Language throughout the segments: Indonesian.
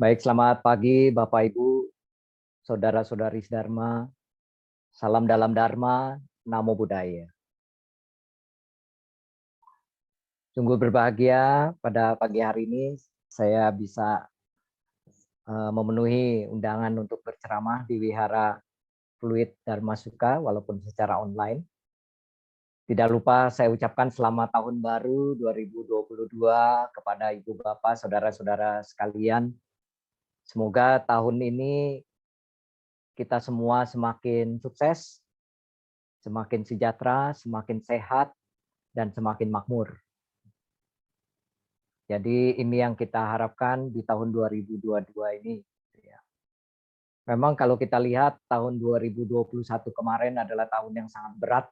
Baik, selamat pagi Bapak Ibu, saudara-saudari Dharma, salam dalam Dharma, Namo Buddhaya. Sungguh berbahagia pada pagi hari ini saya bisa memenuhi undangan untuk berceramah di Wihara Fluid Dharma Sukha walaupun secara online. Tidak lupa saya ucapkan selamat tahun baru 2022 kepada Ibu Bapak, saudara-saudara sekalian. Semoga tahun ini kita semua semakin sukses, semakin sejahtera, semakin sehat, dan semakin makmur. Jadi ini yang kita harapkan di tahun 2022 ini. Memang kalau kita lihat tahun 2021 kemarin adalah tahun yang sangat berat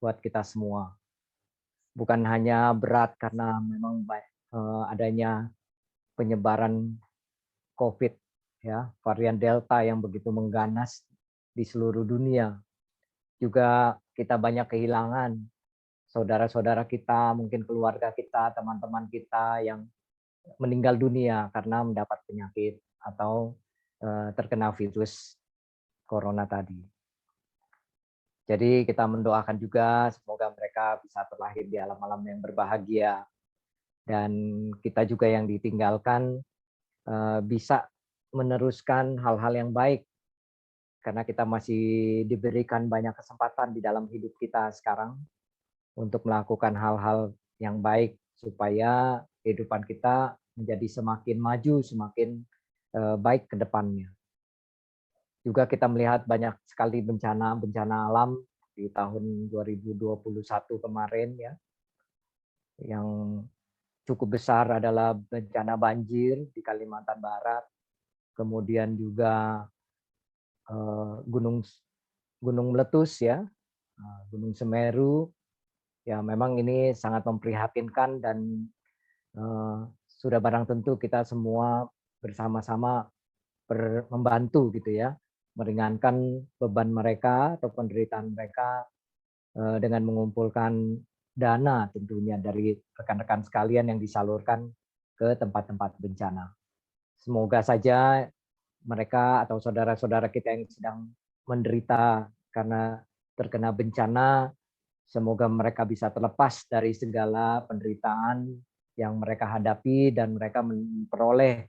buat kita semua. Bukan hanya berat karena memang adanya penyebaran COVID, ya, varian Delta yang begitu mengganas di seluruh dunia. Juga kita banyak kehilangan saudara-saudara kita, mungkin keluarga kita, teman-teman kita yang meninggal dunia karena mendapat penyakit atau terkena virus corona tadi. Jadi kita mendoakan juga semoga mereka bisa terlahir di alam-alam yang berbahagia, dan kita juga yang ditinggalkan bisa meneruskan hal-hal yang baik karena kita masih diberikan banyak kesempatan di dalam hidup kita sekarang untuk melakukan hal-hal yang baik supaya kehidupan kita menjadi semakin maju, semakin baik ke depannya. Juga kita melihat banyak sekali bencana alam di tahun 2021 kemarin, ya. Yang cukup besar adalah bencana banjir di Kalimantan Barat, kemudian juga gunung meletus, ya, Gunung Semeru. Ya, memang ini sangat memprihatinkan dan sudah barang tentu kita semua bersama-sama membantu gitu ya, meringankan beban mereka atau penderitaan mereka dengan mengumpulkan dana tentunya dari rekan-rekan sekalian yang disalurkan ke tempat-tempat bencana. Semoga saja mereka atau saudara-saudara kita yang sedang menderita karena terkena bencana, semoga mereka bisa terlepas dari segala penderitaan yang mereka hadapi dan mereka memperoleh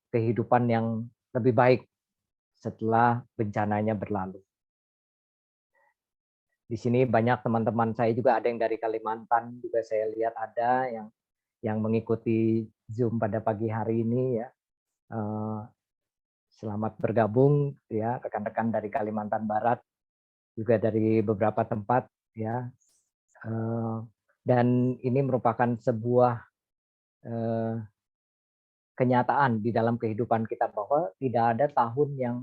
kehidupan yang lebih baik setelah bencananya berlalu. Di sini banyak teman-teman saya juga, ada yang dari Kalimantan juga saya lihat ada yang mengikuti Zoom pada pagi hari ini, ya. Selamat bergabung, ya, rekan-rekan dari Kalimantan Barat, juga dari beberapa tempat, ya. Dan ini merupakan sebuah kenyataan di dalam kehidupan kita bahwa tidak ada tahun yang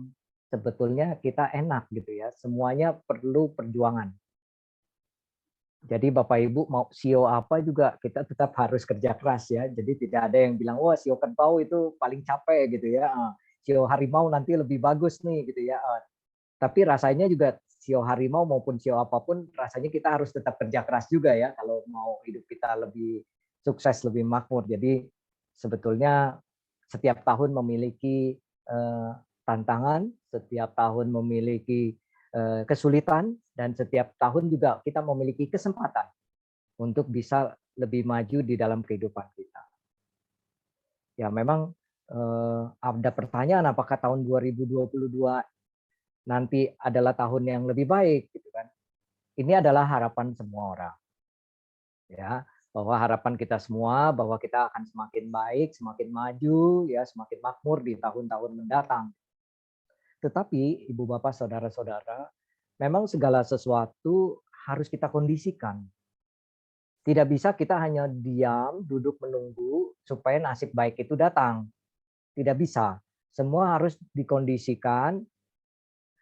sebetulnya kita enak gitu ya. Semuanya perlu perjuangan. Jadi Bapak Ibu mau sio apa juga kita tetap harus kerja keras, ya. Jadi tidak ada yang bilang wah sio kerbau itu paling capek gitu ya. Sio harimau nanti lebih bagus nih gitu ya. Tapi rasanya juga sio harimau maupun sio apapun rasanya kita harus tetap kerja keras juga ya kalau mau hidup kita lebih sukses, lebih makmur. Jadi sebetulnya setiap tahun memiliki tantangan, setiap tahun memiliki kesulitan, dan setiap tahun juga kita memiliki kesempatan untuk bisa lebih maju di dalam kehidupan kita. Ya memang ada pertanyaan apakah tahun 2022 nanti adalah tahun yang lebih baik gitu kan. Ini adalah harapan semua orang. Ya, bahwa harapan kita semua bahwa kita akan semakin baik, semakin maju, ya, semakin makmur di tahun-tahun mendatang. Tetapi Ibu Bapak, saudara-saudara, memang segala sesuatu harus kita kondisikan. Tidak bisa kita hanya diam, duduk menunggu supaya nasib baik itu datang. Tidak bisa. Semua harus dikondisikan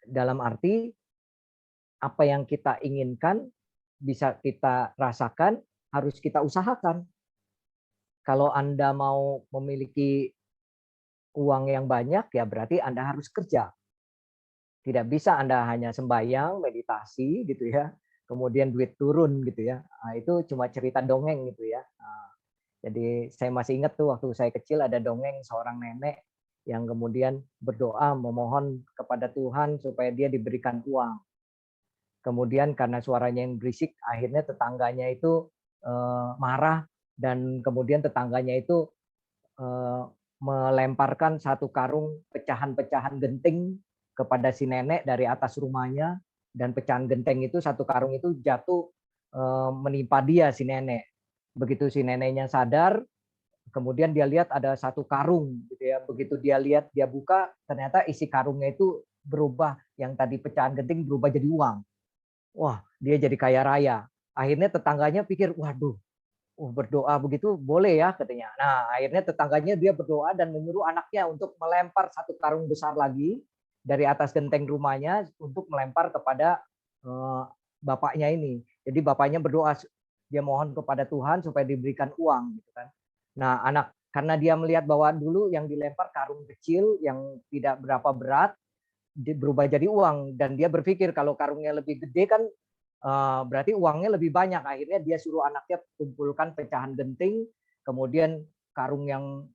dalam arti apa yang kita inginkan bisa kita rasakan, harus kita usahakan. Kalau Anda mau memiliki uang yang banyak, ya berarti Anda harus kerja. Tidak bisa Anda hanya sembahyang, meditasi gitu ya, kemudian duit turun gitu ya. Nah, itu cuma cerita dongeng gitu ya. Nah, jadi saya masih ingat tuh waktu saya kecil ada dongeng seorang nenek yang kemudian berdoa memohon kepada Tuhan supaya dia diberikan uang. Kemudian karena suaranya yang berisik, akhirnya tetangganya itu marah dan kemudian tetangganya itu melemparkan satu karung pecahan-pecahan genting kepada si nenek dari atas rumahnya, dan pecahan genteng itu satu karung itu jatuh menimpa dia si nenek. Begitu si neneknya sadar, kemudian dia lihat ada satu karung gitu ya. Begitu dia lihat, dia buka, ternyata isi karungnya itu berubah, yang tadi pecahan genting berubah jadi uang. Wah, dia jadi kaya raya. Akhirnya tetangganya pikir, waduh, berdoa begitu boleh ya katanya. Nah, akhirnya tetangganya dia berdoa dan menyuruh anaknya untuk melempar satu karung besar lagi dari atas genteng rumahnya untuk melempar kepada bapaknya ini. Jadi bapaknya berdoa, dia mohon kepada Tuhan supaya diberikan uang gitu kan. Nah, anak karena dia melihat bahwa dulu yang dilempar karung kecil yang tidak berapa berat berubah jadi uang, dan dia berpikir kalau karungnya lebih gede kan berarti uangnya lebih banyak. Akhirnya dia suruh anaknya kumpulkan pecahan genting, kemudian karung yang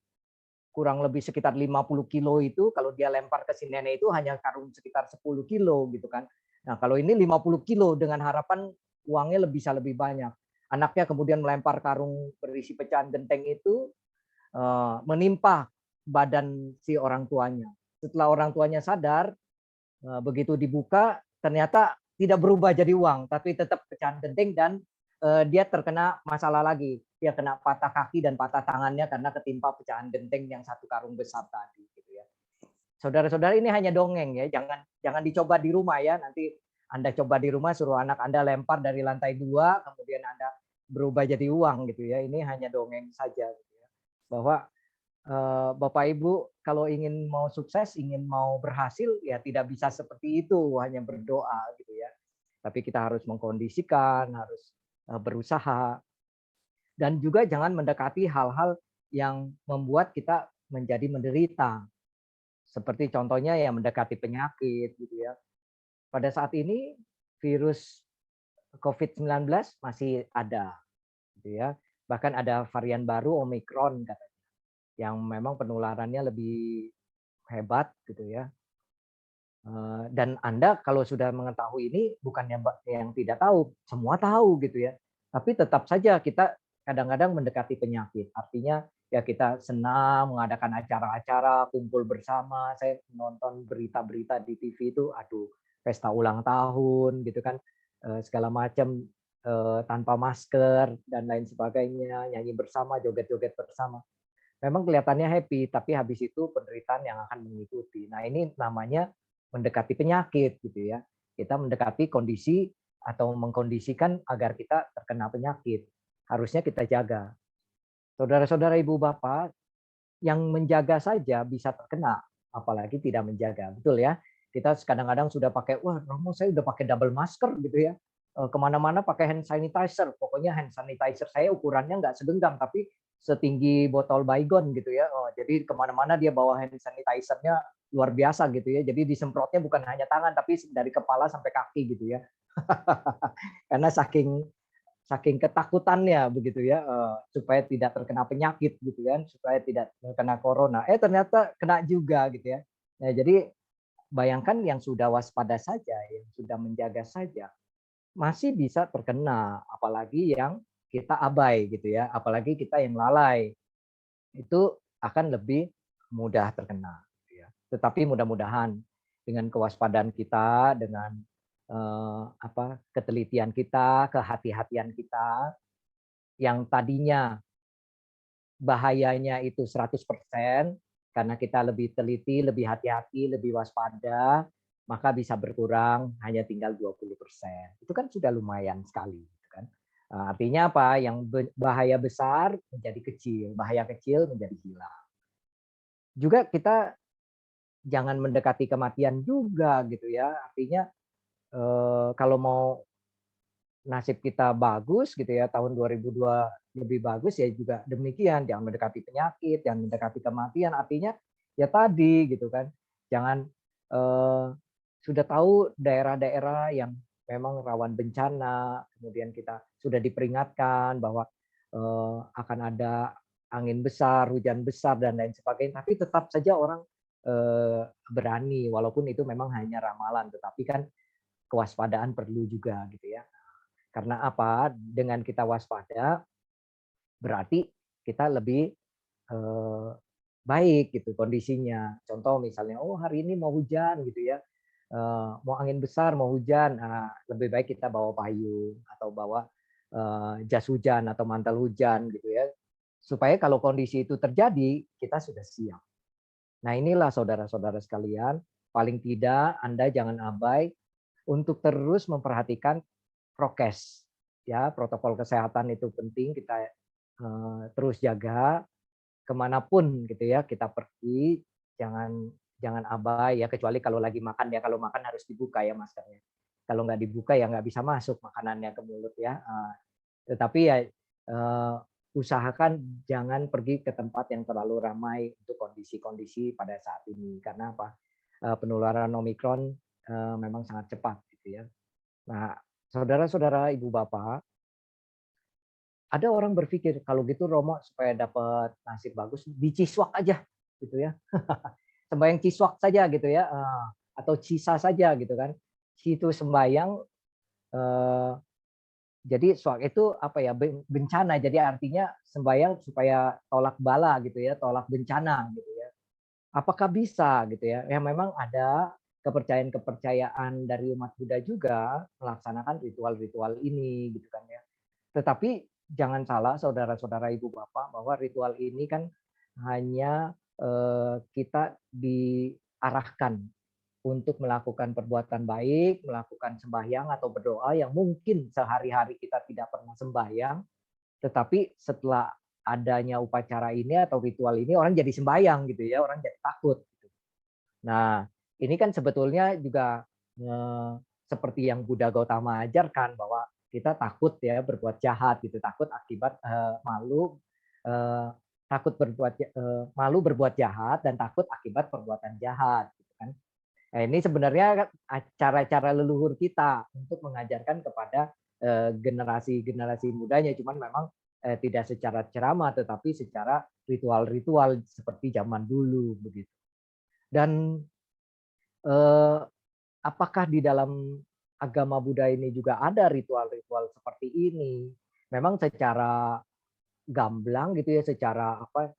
kurang lebih sekitar 50 kilo itu kalau dia lempar ke si nenek itu hanya karung sekitar 10 kilo gitu kan. Nah, kalau ini 50 kilo dengan harapan uangnya bisa lebih banyak. Anaknya kemudian melempar karung berisi pecahan genteng itu menimpa badan si orang tuanya. Setelah orang tuanya sadar, begitu dibuka ternyata tidak berubah jadi uang, tapi tetap pecahan genting, dan dia terkena masalah lagi. Dia kena patah kaki dan patah tangannya karena ketimpa pecahan genting yang satu karung besar tadi. Gitu ya. Saudara-saudara, ini hanya dongeng ya, jangan dicoba di rumah ya. Nanti Anda coba di rumah, suruh anak Anda lempar dari lantai 2, kemudian Anda berubah jadi uang gitu ya. Ini hanya dongeng saja. Gitu ya. Bahwa Bapak Ibu kalau ingin mau sukses, ingin mau berhasil, ya tidak bisa seperti itu, hanya berdoa gitu ya. Tapi kita harus mengkondisikan, harus berusaha, dan juga jangan mendekati hal-hal yang membuat kita menjadi menderita. Seperti contohnya ya mendekati penyakit gitu ya. Pada saat ini virus COVID-19 masih ada gitu ya. Bahkan ada varian baru Omicron katanya, yang memang penularannya lebih hebat gitu ya. Dan Anda kalau sudah mengetahui ini, bukannya yang tidak tahu, semua tahu gitu ya. Tapi tetap saja kita kadang-kadang mendekati penyakit. Artinya ya kita senang mengadakan acara-acara, kumpul bersama. Saya nonton berita-berita di TV itu, aduh, pesta ulang tahun gitu kan, segala macam, tanpa masker dan lain sebagainya, nyanyi bersama, joget-joget bersama. Memang kelihatannya happy, tapi habis itu penderitaan yang akan mengikuti. Nah, ini namanya mendekati penyakit gitu ya. Kita mendekati kondisi atau mengkondisikan agar kita terkena penyakit. Harusnya kita jaga. Saudara-saudara, ibu bapak, yang menjaga saja bisa terkena, apalagi tidak menjaga. Betul ya? Kita kadang-kadang sudah pakai, wah Romo saya udah pakai double masker gitu ya. Kemana-mana pakai hand sanitizer. Pokoknya hand sanitizer saya ukurannya nggak segenggam, tapi setinggi botol baygon gitu ya. Jadi kemana-mana dia bawa hand sanitizer-nya luar biasa gitu ya. Jadi disemprotnya bukan hanya tangan, tapi dari kepala sampai kaki gitu ya. Karena saking ketakutannya begitu ya, supaya tidak terkena penyakit gitu kan, supaya tidak terkena corona. Ternyata kena juga gitu ya. Nah, jadi bayangkan yang sudah waspada saja, yang sudah menjaga saja, masih bisa terkena, apalagi yang kita abai gitu ya, apalagi kita yang lalai, itu akan lebih mudah terkena. Gitu ya. Tetapi mudah-mudahan dengan kewaspadaan kita, dengan ketelitian kita, kehati-hatian kita, yang tadinya bahayanya itu 100%, karena kita lebih teliti, lebih hati-hati, lebih waspada, maka bisa berkurang hanya tinggal 20%. Itu kan sudah lumayan sekali. Gitu kan. Artinya apa? Yang bahaya besar menjadi kecil, bahaya kecil menjadi hilang. Juga kita jangan mendekati kematian juga gitu ya. Artinya kalau mau nasib kita bagus gitu ya, tahun 2002 lebih bagus ya juga demikian, jangan mendekati penyakit, jangan mendekati kematian, artinya ya tadi gitu kan. Jangan sudah tahu daerah-daerah yang memang rawan bencana, kemudian kita sudah diperingatkan bahwa akan ada angin besar, hujan besar dan lain sebagainya, tapi tetap saja orang berani, walaupun itu memang hanya ramalan, tetapi kan kewaspadaan perlu juga gitu ya. Karena apa? Dengan kita waspada berarti kita lebih eh, baik gitu kondisinya. Contoh misalnya, oh hari ini mau hujan gitu ya, mau angin besar, mau hujan, nah, lebih baik kita bawa payung atau bawa jas hujan atau mantel hujan gitu ya, supaya kalau kondisi itu terjadi kita sudah siap. Nah inilah saudara-saudara sekalian, paling tidak Anda jangan abai untuk terus memperhatikan prokes, ya protokol kesehatan itu penting kita terus jaga kemanapun gitu ya kita pergi, jangan jangan abai ya, kecuali kalau lagi makan ya, kalau makan harus dibuka ya maskernya. Kalau nggak dibuka ya nggak bisa masuk makanannya ke mulut ya. Tetapi ya usahakan jangan pergi ke tempat yang terlalu ramai untuk kondisi-kondisi pada saat ini. Karena apa? Penularan Omikron memang sangat cepat gitu ya. Nah, saudara-saudara, ibu bapak, ada orang berpikir kalau gitu Romo supaya dapat nasib bagus diciswak aja gitu ya. Sembahyang ciswak saja gitu ya, atau cisa saja gitu kan. Situ sembahyang jadi swak itu apa ya, bencana, jadi artinya sembahyang supaya tolak bala gitu ya, tolak bencana gitu ya. Apakah bisa gitu ya? Ya memang ada kepercayaan-kepercayaan dari umat Buddha juga melaksanakan ritual-ritual ini gitu kan ya. Tetapi jangan salah saudara-saudara, ibu bapak, bahwa ritual ini kan hanya kita diarahkan untuk melakukan perbuatan baik, melakukan sembahyang atau berdoa yang mungkin sehari-hari kita tidak pernah sembahyang, tetapi setelah adanya upacara ini atau ritual ini orang jadi sembahyang gitu ya, orang jadi takut. Gitu. Nah, ini kan sebetulnya juga seperti yang Buddha Gautama ajarkan bahwa kita takut ya berbuat jahat gitu, takut akibat malu, eh, takut malu berbuat jahat dan takut akibat perbuatan jahat. Gitu kan. Nah, ini sebenarnya cara-cara leluhur kita untuk mengajarkan kepada generasi-generasi mudanya, cuman memang tidak secara ceramah, tetapi secara ritual-ritual seperti zaman dulu begitu. Dan apakah di dalam agama Buddha ini juga ada ritual-ritual seperti ini? Memang secara gamblang gitu ya, secara apa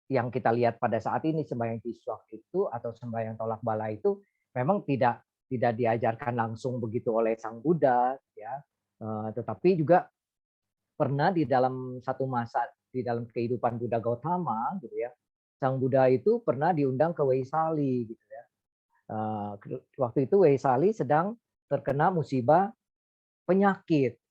yang kita lihat pada saat ini sembahyang kiswak itu atau sembahyang tolak bala itu memang tidak diajarkan langsung begitu oleh Sang Buddha ya, tetapi juga pernah di dalam satu masa di dalam kehidupan Buddha Gautama gitu ya, Sang Buddha itu pernah diundang ke Waisali gitu ya. Waktu itu Waisali sedang terkena musibah penyakit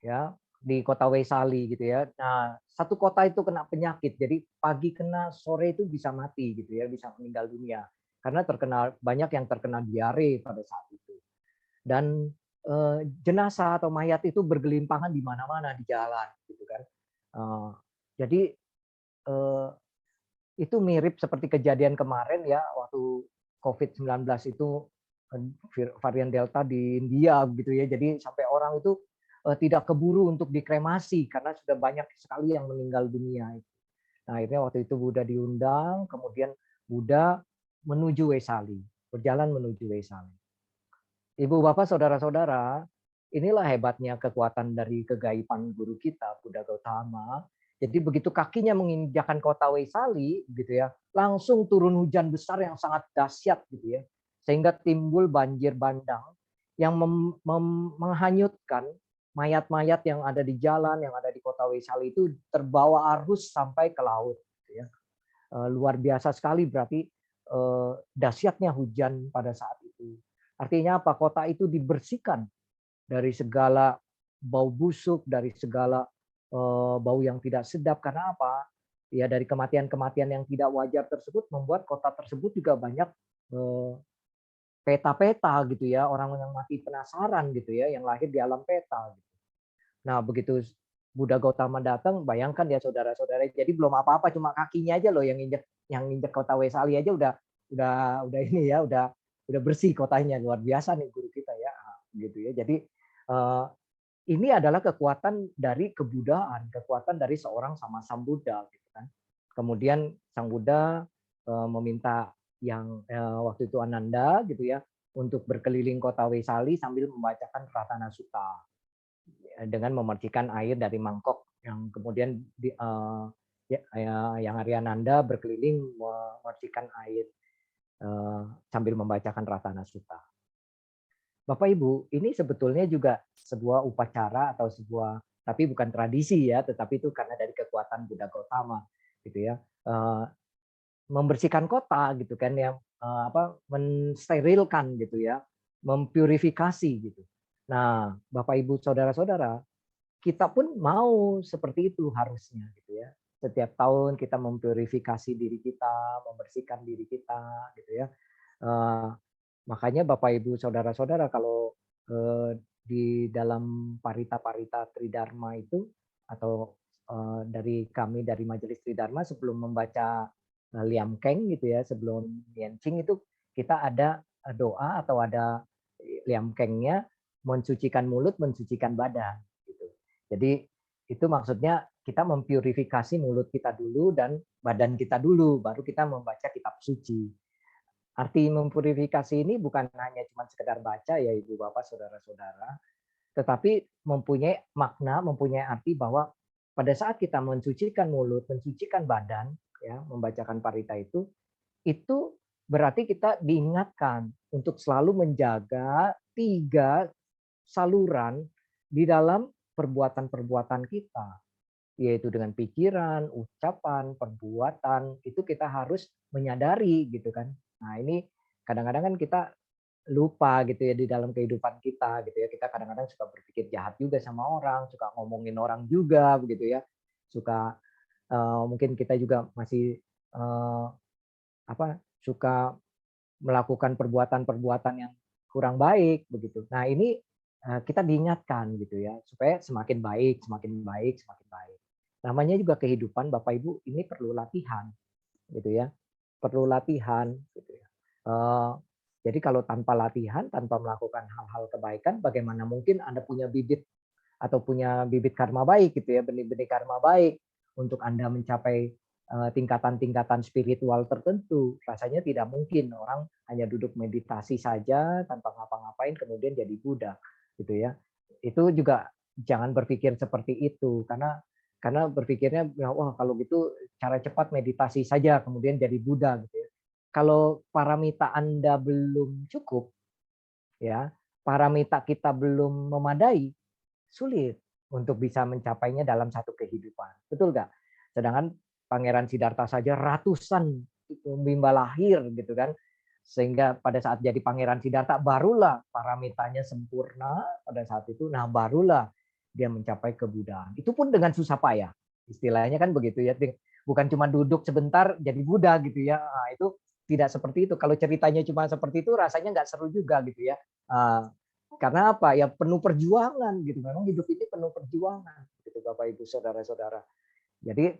ya di kota Waisali gitu ya. Nah, satu kota itu kena penyakit. Jadi pagi kena, sore itu bisa mati gitu ya, bisa meninggal dunia. Karena banyak yang terkena diare pada saat itu. Dan jenazah atau mayat itu bergelimpangan di mana-mana di jalan gitu kan. Jadi itu mirip seperti kejadian kemarin ya waktu COVID-19 itu varian Delta di India gitu ya. Jadi sampai orang itu tidak keburu untuk dikremasi karena sudah banyak sekali yang meninggal dunia. Nah, akhirnya waktu itu Buddha diundang, kemudian Buddha menuju Wesali, berjalan menuju Wesali. Ibu, bapak, saudara-saudara, inilah hebatnya kekuatan dari kegaiban guru kita, Buddha Gautama. Jadi begitu kakinya menginjakan kota Waisali, gitu ya, langsung turun hujan besar yang sangat dahsyat, gitu ya, sehingga timbul banjir bandang yang menghanyutkan mayat-mayat yang ada di jalan, yang ada di kota Waisali itu terbawa arus sampai ke laut. Gitu ya. Luar biasa sekali berarti dahsyatnya hujan pada saat itu. Artinya apa? Kota itu dibersihkan dari segala bau busuk, dari segala bau yang tidak sedap. Karena apa? Ya dari kematian-kematian yang tidak wajar tersebut membuat kota tersebut juga banyak peta-peta gitu ya, orang yang mati penasaran gitu ya, yang lahir di alam peta. Gitu. Nah begitu Buddha Gautama datang, bayangkan ya saudara-saudara, jadi belum apa-apa, cuma kakinya aja loh yang injek kota Wesali aja udah ini ya, udah bersih kotanya, luar biasa nih guru kita ya, gitu ya. Jadi ini adalah kekuatan dari kebudaan, kekuatan dari seorang sama Sang Buddha, gitu kan. Kemudian Sang Buddha meminta yang waktu itu Ananda gitu ya untuk berkeliling kota Wesali sambil membacakan Ratana Sutta dengan memercikan air dari mangkok yang kemudian yang Aryananda berkeliling memercikan air sambil membacakan Ratana Sutta. Bapak Ibu, ini sebetulnya juga sebuah upacara atau sebuah, tapi bukan tradisi ya, tetapi itu karena dari kekuatan Buddha Gautama gitu ya. Membersihkan kota gitu kan yang mensterilkan gitu ya, mempurifikasi gitu. Nah, Bapak Ibu saudara-saudara, kita pun mau seperti itu harusnya gitu ya. Setiap tahun kita mempurifikasi diri kita, membersihkan diri kita gitu ya. Makanya Bapak Ibu saudara-saudara kalau di dalam parita-parita Tridharma itu atau dari kami dari Majelis Tridharma sebelum membaca Liam Keng gitu ya, sebelum Yencing itu kita ada doa atau ada Liam Kengnya mensucikan mulut, mensucikan badan gitu. Jadi itu maksudnya kita mempurifikasi mulut kita dulu dan badan kita dulu, baru kita membaca kitab suci. Arti mempurifikasi ini bukan hanya cuma sekedar baca ya Ibu Bapak Saudara-saudara, tetapi mempunyai makna, mempunyai arti bahwa pada saat kita mensucikan mulut, mensucikan badan, ya, membacakan parita itu berarti kita diingatkan untuk selalu menjaga 3 saluran di dalam perbuatan-perbuatan kita, yaitu dengan pikiran, ucapan, perbuatan, itu kita harus menyadari gitu kan. Nah, ini kadang-kadang kan kita lupa gitu ya di dalam kehidupan kita gitu ya. Kita kadang-kadang suka berpikir jahat juga sama orang, suka ngomongin orang juga begitu ya. Suka mungkin kita juga masih suka melakukan perbuatan-perbuatan yang kurang baik begitu. Nah, ini kita diingatkan gitu ya supaya semakin baik, semakin baik, semakin baik. Namanya juga kehidupan Bapak Ibu ini perlu latihan gitu ya. Perlu latihan gitu ya. Jadi kalau tanpa latihan, tanpa melakukan hal-hal kebaikan, bagaimana mungkin Anda punya bibit atau punya bibit karma baik gitu ya, benih-benih karma baik untuk Anda mencapai tingkatan-tingkatan spiritual tertentu. Rasanya tidak mungkin orang hanya duduk meditasi saja tanpa ngapa-ngapain kemudian jadi Buddha gitu ya. Itu juga jangan berpikir seperti itu karena berpikirnya ya, wah kalau gitu cara cepat meditasi saja kemudian jadi Buddha gitu ya. Kalau paramita Anda belum cukup ya, paramita kita belum memadai, sulit untuk bisa mencapainya dalam satu kehidupan. Betul nggak? Sedangkan Pangeran Siddhartha saja ratusan mimba lahir gitu kan. Sehingga pada saat jadi Pangeran Siddhartha barulah paramitanya sempurna pada saat itu. Nah, barulah dia mencapai kebudaan. Itu pun dengan susah payah. Istilahnya kan begitu ya. Bukan cuma duduk sebentar jadi Buddha gitu ya. Nah, itu tidak seperti itu. Kalau ceritanya cuma seperti itu rasanya nggak seru juga gitu ya. Karena apa? Ya penuh perjuangan gitu. Memang hidup ini penuh perjuangan gitu Bapak Ibu Saudara-saudara. Jadi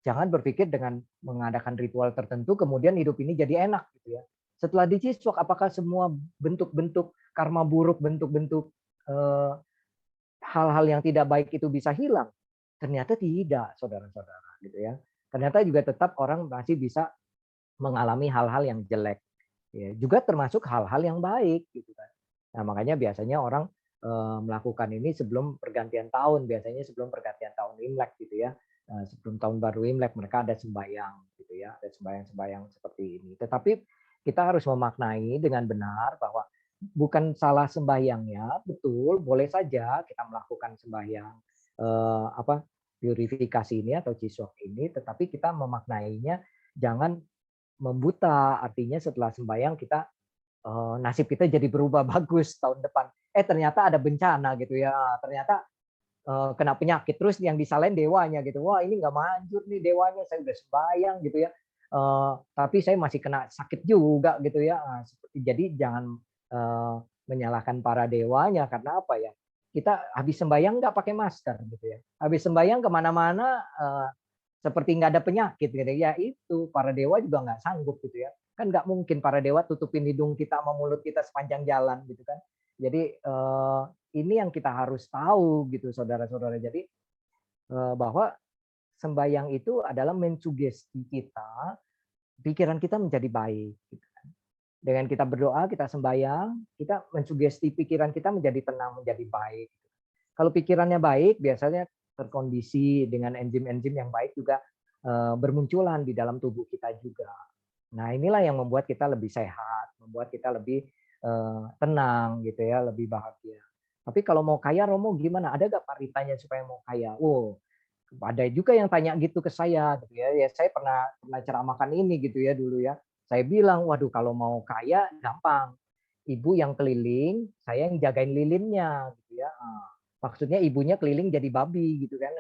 jangan berpikir dengan mengadakan ritual tertentu kemudian hidup ini jadi enak gitu ya. Setelah diciswak apakah semua bentuk-bentuk karma buruk, bentuk-bentuk hal-hal yang tidak baik itu bisa hilang? Ternyata tidak, saudara-saudara gitu ya. Ternyata juga tetap orang masih bisa mengalami hal-hal yang jelek. Ya, juga termasuk hal-hal yang baik gitu kan. Nah, makanya biasanya orang melakukan ini sebelum pergantian tahun, biasanya sebelum pergantian tahun Imlek gitu ya. Sebelum tahun baru Imlek mereka ada sembahyang gitu ya, ada sembahyang-sembahyang seperti ini. Tetapi kita harus memaknai dengan benar bahwa bukan salah sembahyangnya, betul, boleh saja kita melakukan sembahyang purifikasi ini atau ciswak ini, tetapi kita memaknainya jangan membuta, artinya setelah sembahyang kita nasib kita jadi berubah bagus tahun depan. Ternyata ada bencana gitu ya. Ternyata kena penyakit terus yang disalahin dewanya gitu. Wah, ini nggak manjur nih dewanya, saya udah sembahyang gitu ya. Tapi saya masih kena sakit juga gitu ya. Jadi jangan menyalahkan para dewanya karena apa ya? Kita habis sembahyang nggak pakai masker gitu ya. Habis sembahyang kemana-mana seperti nggak ada penyakit gitu ya. Itu para dewa juga nggak sanggup gitu ya. Kan nggak mungkin para dewa tutupin hidung kita sama mulut kita sepanjang jalan gitu kan. Jadi ini yang kita harus tahu gitu saudara-saudara. Jadi bahwa sembahyang itu adalah mensugesti kita pikiran kita menjadi baik. Gitu kan. Dengan kita berdoa, kita sembahyang, kita mensugesti pikiran kita menjadi tenang, menjadi baik. Kalau pikirannya baik, biasanya terkondisi dengan enzim-enzim yang baik juga bermunculan di dalam tubuh kita juga. Nah, inilah yang membuat kita lebih sehat, membuat kita lebih tenang gitu ya, lebih bahagia. Tapi kalau mau kaya, Romo gimana? Ada nggak paritanya supaya mau kaya? Oh, ada juga yang tanya gitu ke saya gitu ya. Ya saya pernah ceramahkan ini gitu ya dulu ya. Saya bilang, waduh kalau mau kaya gampang. Ibu yang keliling, saya yang jagain lilinnya gitu ya. Maksudnya ibunya keliling jadi babi gitu kan.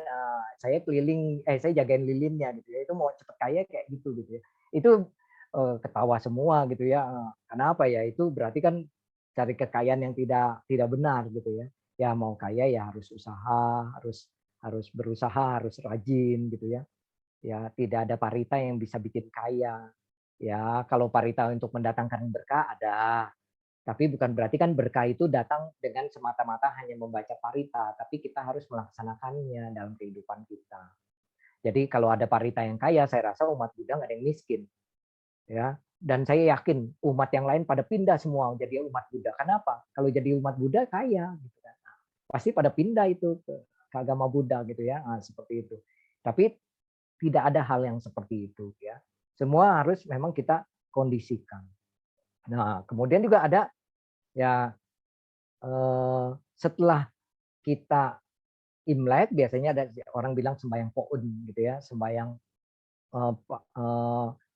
Saya keliling, saya jagain lilinnya gitu ya. Itu mau cepet kaya kayak gitu ya. Itu ketawa semua gitu ya. Kenapa ya? Itu berarti kan cari kekayaan yang tidak tidak benar gitu ya. Ya mau kaya ya harus usaha, harus harus berusaha, harus rajin gitu ya. Ya tidak ada parita yang bisa bikin kaya. Ya kalau parita untuk mendatangkan berkah ada, tapi bukan berarti kan berkah itu datang dengan semata-mata hanya membaca parita, tapi kita harus melaksanakannya dalam kehidupan kita. Jadi kalau ada parita yang kaya, saya rasa umat Buddha nggak ada yang miskin, ya. Dan saya yakin umat yang lain pada pindah semua jadi umat Buddha. Kenapa? Kalau jadi umat Buddha kaya, gitu kan. Pasti pada pindah itu ke agama Buddha gitu ya, seperti itu. Tapi tidak ada hal yang seperti itu ya. Semua harus memang kita kondisikan. Nah, kemudian juga ada ya setelah kita Imlek biasanya ada orang bilang sembahyang Poun gitu ya, sembahyang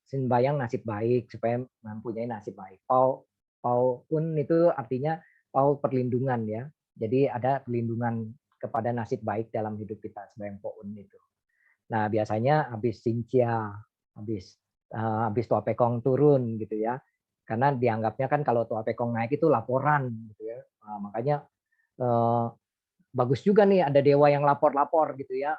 sembahyang nasib baik supaya mempunyai nasib baik. Paun itu artinya pau perlindungan ya. Jadi ada perlindungan kepada nasib baik dalam hidup kita sembahyang Poun itu. Nah, biasanya habis Cincia, habis habis Tua Pekong turun gitu ya. Karena dianggapnya kan kalau Tua Pekong naik itu laporan gitu ya. Makanya eh, bagus juga nih ada dewa yang lapor-lapor gitu ya.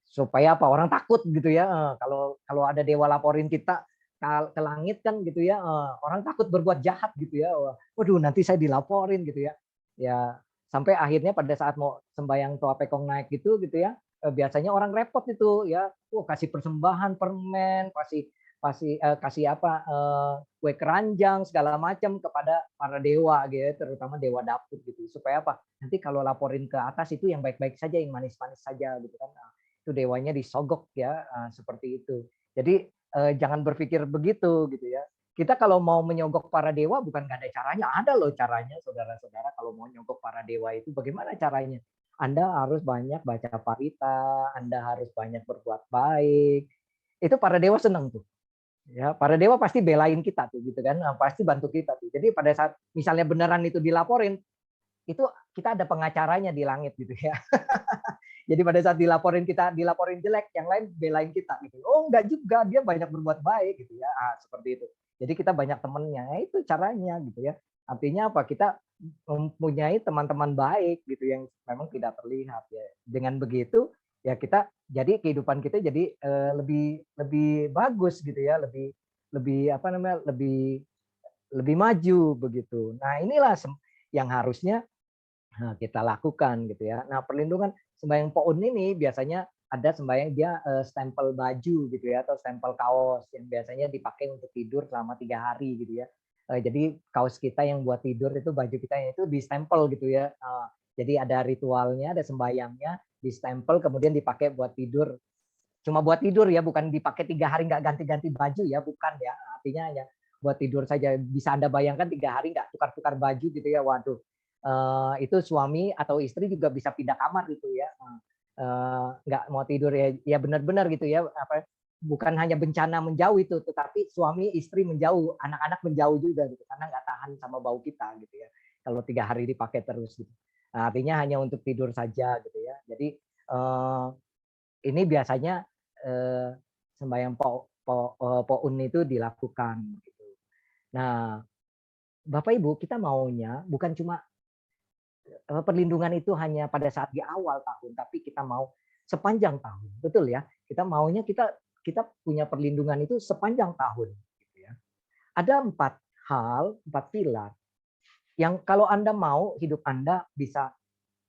Supaya apa? Orang takut gitu ya. Kalau kalau ada dewa laporin kita ke langit kan gitu ya. Orang takut berbuat jahat gitu ya. Waduh, nanti saya dilaporin gitu ya. Ya, sampai akhirnya pada saat mau sembahyang Tua Pekong naik gitu ya, biasanya orang repot itu ya, kasih persembahan permen, kasih apa kue keranjang segala macam kepada para dewa gitu ya, terutama dewa dapur gitu supaya apa? Nanti kalau laporin ke atas itu yang baik-baik saja, yang manis-manis saja gitu kan. Itu dewanya disogok ya, seperti itu. Jadi jangan berpikir begitu gitu ya. Kita kalau mau menyogok para dewa bukan nggak ada caranya, ada loh caranya saudara-saudara kalau mau nyogok para dewa itu bagaimana caranya? Anda harus banyak baca parita, Anda harus banyak berbuat baik. Itu para dewa senang tuh. Ya, para dewa pasti belain kita tuh gitu kan, pasti bantu kita tuh. Jadi pada saat misalnya beneran itu dilaporin, itu kita ada pengacaranya di langit gitu ya. Jadi pada saat dilaporin jelek, yang lain belain kita gitu. Oh enggak juga, dia banyak berbuat baik gitu ya. Seperti itu. Jadi kita banyak temennya. Nah, itu caranya gitu ya. Artinya apa? Kita mempunyai teman-teman baik gitu yang memang tidak terlihat ya. Dengan begitu ya kita jadi kehidupan kita jadi lebih lebih bagus gitu ya, lebih lebih apa namanya? lebih maju begitu. Nah, inilah yang harusnya kita lakukan gitu ya. Nah, perlindungan sembahyang Poun ini biasanya ada sembahyang dia stempel baju gitu ya atau stempel kaos yang biasanya dipakai untuk tidur selama 3 hari gitu ya. Jadi kaos kita yang buat tidur itu baju kita itu di stempel gitu ya. Jadi ada ritualnya, ada sembahyangnya, di stempel kemudian dipakai buat tidur. Cuma buat tidur ya, bukan dipakai 3 hari nggak ganti-ganti baju ya, bukan ya. Artinya ya buat tidur saja. Bisa Anda bayangkan 3 hari nggak tukar-tukar baju gitu ya, waduh. Itu suami atau istri juga bisa pindah kamar gitu ya. Nggak mau tidur ya, ya benar-benar gitu ya. Apa, bukan hanya bencana menjauh itu, tetapi suami istri menjauh, anak-anak menjauh juga gitu, karena nggak tahan sama bau kita gitu ya. Kalau 3 hari dipakai terus gitu. Nah, artinya hanya untuk tidur saja gitu ya. Jadi ini biasanya sembahyang Poun itu dilakukan gitu. Nah, Bapak Ibu, kita maunya bukan cuma perlindungan itu hanya pada saat di awal tahun, tapi kita mau sepanjang tahun. Betul ya? Kita maunya kita punya perlindungan itu sepanjang tahun gitu ya. Ada 4 hal, 4 pilar yang kalau Anda mau hidup Anda bisa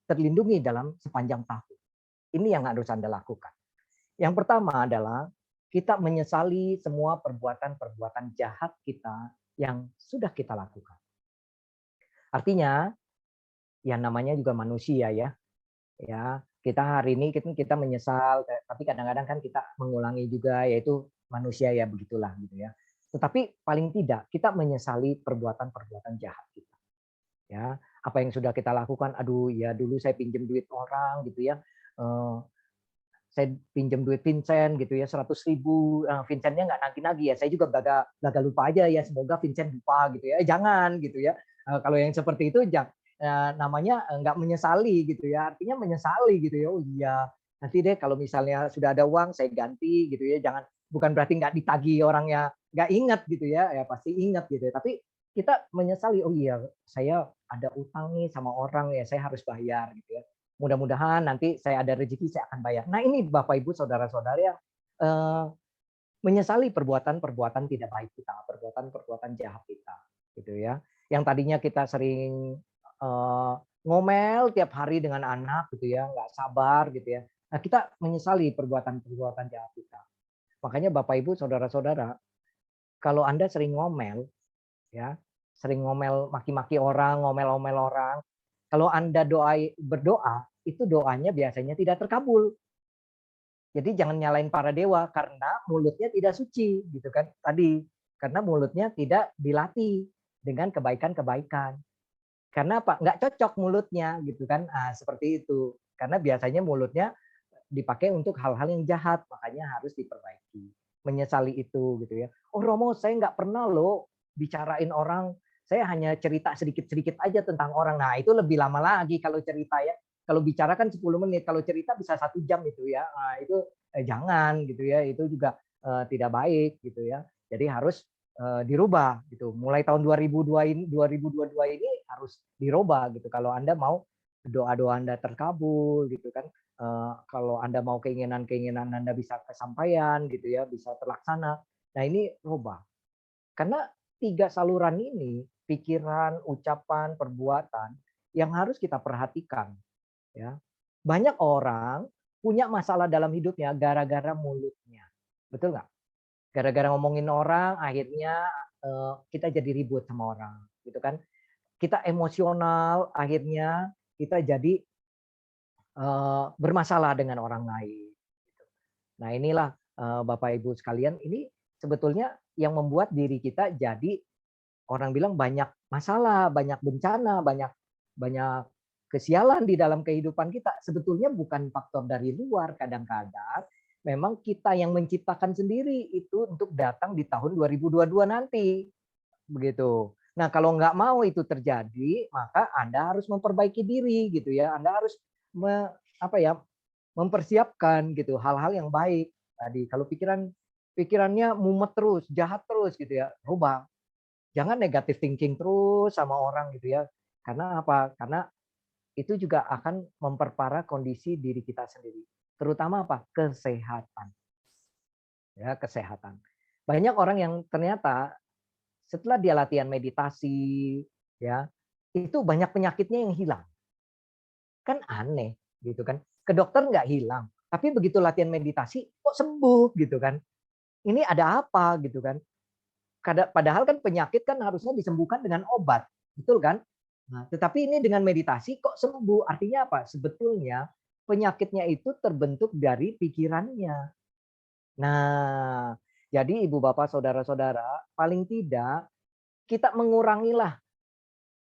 terlindungi dalam sepanjang tahun. Ini yang harus Anda lakukan. Yang pertama adalah kita menyesali semua perbuatan-perbuatan jahat kita yang sudah kita lakukan. Artinya, yang namanya juga manusia ya. Ya, kita hari ini kita menyesal, tapi kadang-kadang kan kita mengulangi juga, yaitu manusia ya begitulah gitu ya. Tetapi paling tidak kita menyesali perbuatan-perbuatan jahat kita. Ya, apa yang sudah kita lakukan, aduh ya dulu saya pinjam duit orang gitu ya. Saya pinjam duit Vincent gitu ya 100.000, Vincentnya nggak nagih-nagih ya, saya juga gagal lupa aja ya, semoga Vincent lupa gitu ya. Jangan gitu ya. Kalau yang seperti itu namanya nggak menyesali gitu ya, artinya menyesali gitu ya. Oh iya, nanti deh kalau misalnya sudah ada uang saya ganti gitu ya. Jangan, bukan berarti nggak ditagih orangnya nggak ingat gitu ya, ya pasti ingat gitu ya. Tapi kita menyesali, oh iya saya ada utang nih sama orang ya, saya harus bayar gitu ya. Mudah-mudahan nanti saya ada rezeki saya akan bayar. Nah ini Bapak Ibu saudara-saudara yang menyesali perbuatan-perbuatan tidak baik kita, perbuatan-perbuatan jahat kita, gitu ya. Yang tadinya kita sering ngomel tiap hari dengan anak, gitu ya, nggak sabar, gitu ya. Nah kita menyesali perbuatan-perbuatan jahat kita. Makanya Bapak Ibu saudara-saudara, kalau Anda sering ngomel, ya, sering ngomel, maki-maki orang, ngomel-ngomel orang, kalau Anda berdoa, itu doanya biasanya tidak terkabul. Jadi jangan nyalain para dewa karena mulutnya tidak suci, gitu kan tadi. Karena mulutnya tidak dilatih dengan kebaikan-kebaikan. Karena apa? Nggak cocok mulutnya, gitu kan. Seperti itu. Karena biasanya mulutnya dipakai untuk hal-hal yang jahat, makanya harus diperbaiki. Menyesali itu, gitu ya. Oh Romo, saya nggak pernah loh bicarain orang, saya hanya cerita sedikit-sedikit aja tentang orang. Nah itu lebih lama lagi kalau cerita ya. Kalau bicara kan 10 menit, kalau cerita bisa 1 jam itu ya. Nah, itu jangan gitu ya, itu juga tidak baik gitu ya. Jadi harus dirubah gitu. Mulai tahun 2022 ini harus dirubah gitu. Kalau Anda mau doa-doa Anda terkabul gitu kan. Kalau Anda mau keinginan-keinginan Anda bisa kesampaian gitu ya, bisa terlaksana. Nah, ini rubah. Karena 3 saluran ini, pikiran, ucapan, perbuatan yang harus kita perhatikan ya. Banyak orang punya masalah dalam hidupnya gara-gara mulutnya. Betul nggak? Gara-gara ngomongin orang akhirnya kita jadi ribut sama orang, gitu kan. Kita emosional akhirnya kita jadi bermasalah dengan orang lain. Gitu. Nah inilah Bapak Ibu sekalian, ini sebetulnya yang membuat diri kita jadi orang bilang banyak masalah, banyak bencana, banyak banyak kesialan di dalam kehidupan kita. Sebetulnya bukan faktor dari luar, kadang-kadang memang kita yang menciptakan sendiri itu untuk datang di tahun 2022 nanti. Begitu. Nah, kalau nggak mau itu terjadi, maka Anda harus memperbaiki diri gitu ya. Anda harus mempersiapkan gitu hal-hal yang baik. Tadi kalau pikirannya mumet terus, jahat terus gitu ya, rubah. Jangan negative thinking terus sama orang gitu ya. Karena apa? Karena itu juga akan memperparah kondisi diri kita sendiri. Terutama apa? Kesehatan. Ya, kesehatan. Banyak orang yang ternyata setelah dia latihan meditasi, ya, itu banyak penyakitnya yang hilang. Kan aneh, gitu kan. Ke dokter nggak hilang, tapi begitu latihan meditasi, kok sembuh, gitu kan. Ini ada apa, gitu kan. Padahal kan penyakit kan harusnya disembuhkan dengan obat, betul kan? Nah, tetapi ini dengan meditasi kok sembuh. Artinya apa? Sebetulnya penyakitnya itu terbentuk dari pikirannya. Nah, jadi ibu bapak saudara-saudara, paling tidak kita mengurangilah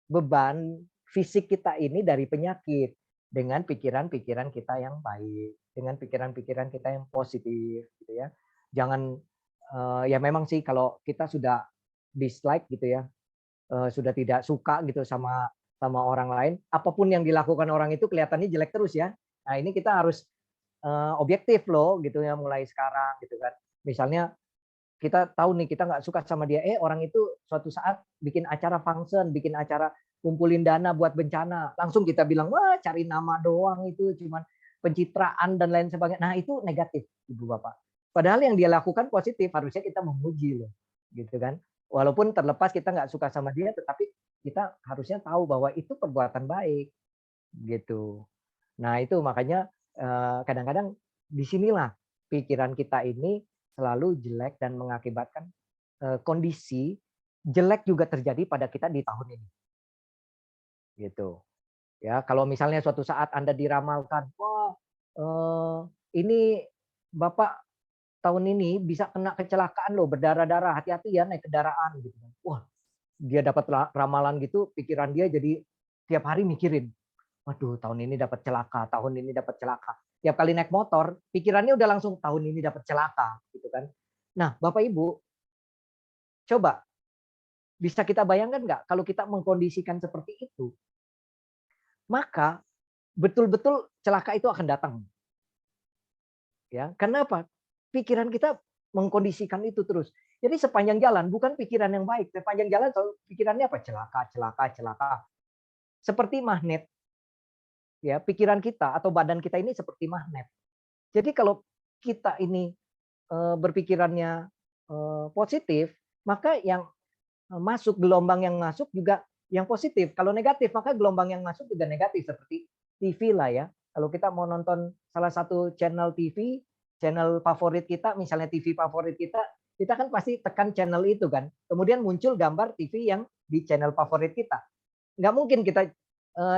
beban fisik kita ini dari penyakit dengan pikiran-pikiran kita yang baik, dengan pikiran-pikiran kita yang positif, gitu ya. Jangan ya memang sih kalau kita sudah dislike gitu ya, sudah tidak suka gitu sama sama orang lain, apapun yang dilakukan orang itu kelihatannya jelek terus ya. Nah ini kita harus objektif loh gitu ya mulai sekarang gitu kan. Misalnya kita tahu nih kita nggak suka sama dia, orang itu suatu saat bikin acara function, bikin acara kumpulin dana buat bencana, langsung kita bilang wah cari nama doang itu cuman pencitraan dan lain sebagainya. Nah itu negatif ibu bapak. Padahal yang dia lakukan positif, harusnya kita memuji loh, gitu kan. Walaupun terlepas kita nggak suka sama dia, tetapi kita harusnya tahu bahwa itu perbuatan baik, gitu. Nah itu makanya kadang-kadang disinilah pikiran kita ini selalu jelek dan mengakibatkan kondisi jelek juga terjadi pada kita di tahun ini. Gitu. Ya, kalau misalnya suatu saat Anda diramalkan, "Wah, eee, ini Bapak tahun ini bisa kena kecelakaan loh, berdarah-darah, hati-hati ya naik kendaraan," gitu kan. Wah, dia dapat ramalan gitu, pikiran dia jadi tiap hari mikirin, "Waduh, tahun ini dapat celaka, tahun ini dapat celaka." Tiap kali naik motor, pikirannya udah langsung, "Tahun ini dapat celaka," gitu kan. Nah, Bapak Ibu, coba bisa kita bayangkan nggak kalau kita mengkondisikan seperti itu, maka betul-betul celaka itu akan datang. Ya, karena apa? Pikiran kita mengkondisikan itu terus. Jadi sepanjang jalan bukan pikiran yang baik, sepanjang jalan selalu pikirannya apa? Celaka, celaka, celaka. Seperti magnet, ya, pikiran kita atau badan kita ini seperti magnet. Jadi kalau kita ini berpikirannya positif, maka yang masuk gelombang yang masuk juga yang positif. Kalau negatif, maka gelombang yang masuk juga negatif seperti TV lah ya. Kalau kita mau nonton salah satu channel TV, channel favorit kita, misalnya TV favorit kita kan pasti tekan channel itu kan. Kemudian muncul gambar TV yang di channel favorit kita. Nggak mungkin kita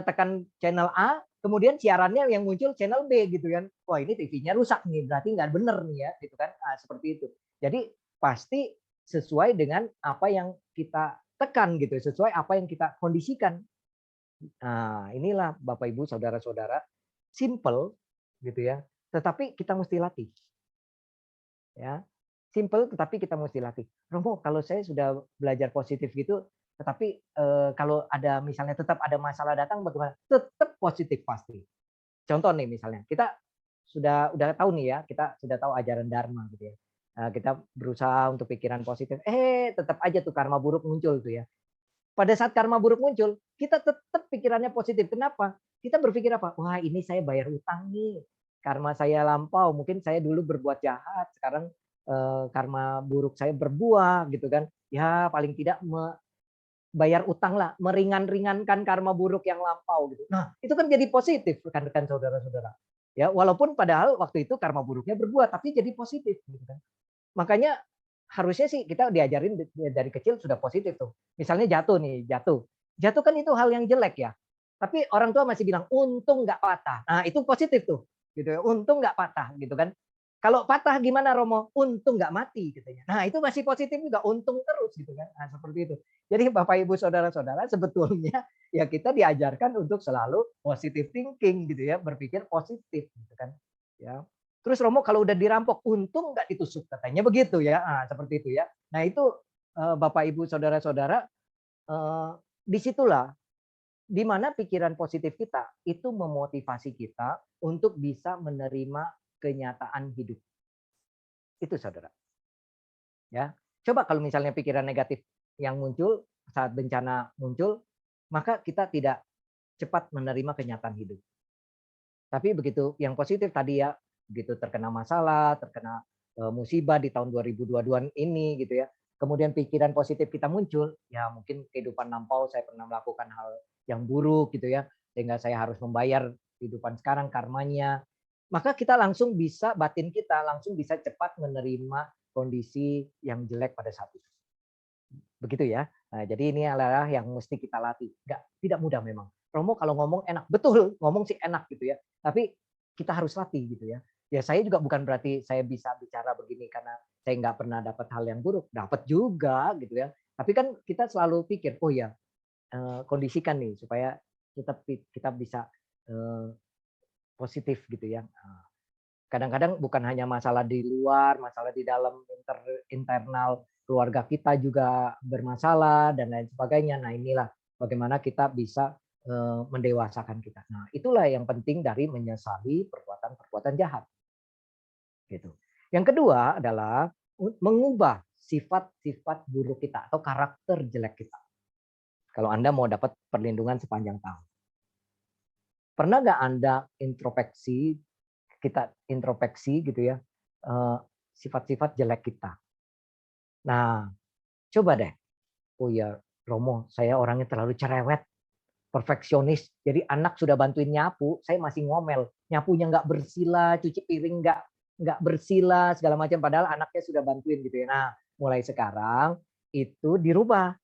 tekan channel A, kemudian siarannya yang muncul channel B gitu kan. Wah, ini TV-nya rusak nih, berarti nggak bener nih ya, gitu kan. Nah, seperti itu. Jadi pasti sesuai dengan apa yang kita tekan gitu, sesuai apa yang kita kondisikan. Nah, inilah Bapak Ibu, saudara-saudara, simple gitu ya, tetapi kita mesti latih. Ya, simple tetapi kita mesti latih. Romo, kalau saya sudah belajar positif gitu, tetapi kalau ada misalnya tetap ada masalah datang bagaimana? Tetap positif pasti. Contoh nih misalnya, kita udah tahu nih ya, kita sudah tahu ajaran Dharma gitu ya. Kita berusaha untuk pikiran positif, tetap aja tuh karma buruk muncul tuh ya. Pada saat karma buruk muncul, kita tetap pikirannya positif. Kenapa? Kita berpikir apa? Wah, ini saya bayar utang nih. Karma saya lampau, mungkin saya dulu berbuat jahat, sekarang karma buruk saya berbuah gitu kan. Ya, paling tidak bayar utang lah, meringan-ringankan karma buruk yang lampau gitu. Nah, itu kan jadi positif rekan-rekan saudara-saudara. Ya, walaupun padahal waktu itu karma buruknya berbuah, tapi jadi positif gitu kan. Makanya harusnya sih kita diajarin dari kecil sudah positif tuh. Misalnya jatuh nih, jatuh. Jatuh kan itu hal yang jelek ya. Tapi orang tua masih bilang untung nggak patah. Nah, itu positif tuh. Gitu ya. Untung nggak patah gitu kan. Kalau patah gimana Romo? Untung nggak mati katanya. Nah, itu masih positif juga, untung terus gitu kan. Nah, seperti itu. Jadi Bapak Ibu saudara-saudara sebetulnya ya kita diajarkan untuk selalu positive thinking gitu ya, berpikir positif gitu kan. Ya. Terus Romo kalau udah dirampok, untung nggak ditusuk katanya begitu ya. Nah, seperti itu ya. Nah, itu Bapak Ibu saudara-saudara, disitulah di mana pikiran positif kita itu memotivasi kita untuk bisa menerima kenyataan hidup. Itu saudara. Ya. Coba kalau misalnya pikiran negatif yang muncul saat bencana muncul, maka kita tidak cepat menerima kenyataan hidup. Tapi begitu yang positif tadi ya, begitu terkena masalah, terkena musibah di tahun 2022 ini gitu ya. Kemudian pikiran positif kita muncul, ya mungkin kehidupan lampau saya pernah melakukan hal yang buruk gitu ya, sehingga saya harus membayar kehidupan sekarang karmanya. Maka kita langsung bisa, batin kita langsung bisa cepat menerima kondisi yang jelek pada saat itu. Begitu ya. Nah, jadi ini adalah yang mesti kita latih. Tidak mudah memang. Romo kalau ngomong enak, betul, ngomong sih enak gitu ya. Tapi kita harus latih gitu ya. Ya saya juga bukan berarti saya bisa bicara begini karena saya nggak pernah dapat hal yang buruk. Dapat juga gitu ya. Tapi kan kita selalu pikir, oh ya kondisikan nih supaya kita bisa eh, positif gitu ya. Kadang-kadang bukan hanya masalah di luar, masalah di dalam internal keluarga kita juga bermasalah dan lain sebagainya. Nah, inilah bagaimana kita bisa mendewasakan kita. Nah, itulah yang penting dari menyesali perbuatan-perbuatan jahat. Gitu. Yang kedua adalah mengubah sifat-sifat buruk kita atau karakter jelek kita. Kalau Anda mau dapat perlindungan sepanjang tahun. Pernah nggak Anda introspeksi, kita introspeksi gitu ya, sifat-sifat jelek kita. Nah, coba deh, oh ya Romo, saya orangnya terlalu cerewet, perfeksionis. Jadi anak sudah bantuin nyapu, saya masih ngomel. Nyapunya nggak bersila, cuci piring nggak nggak bersih lah segala macam, padahal anaknya sudah bantuin gitu ya. Nah, mulai sekarang itu dirubah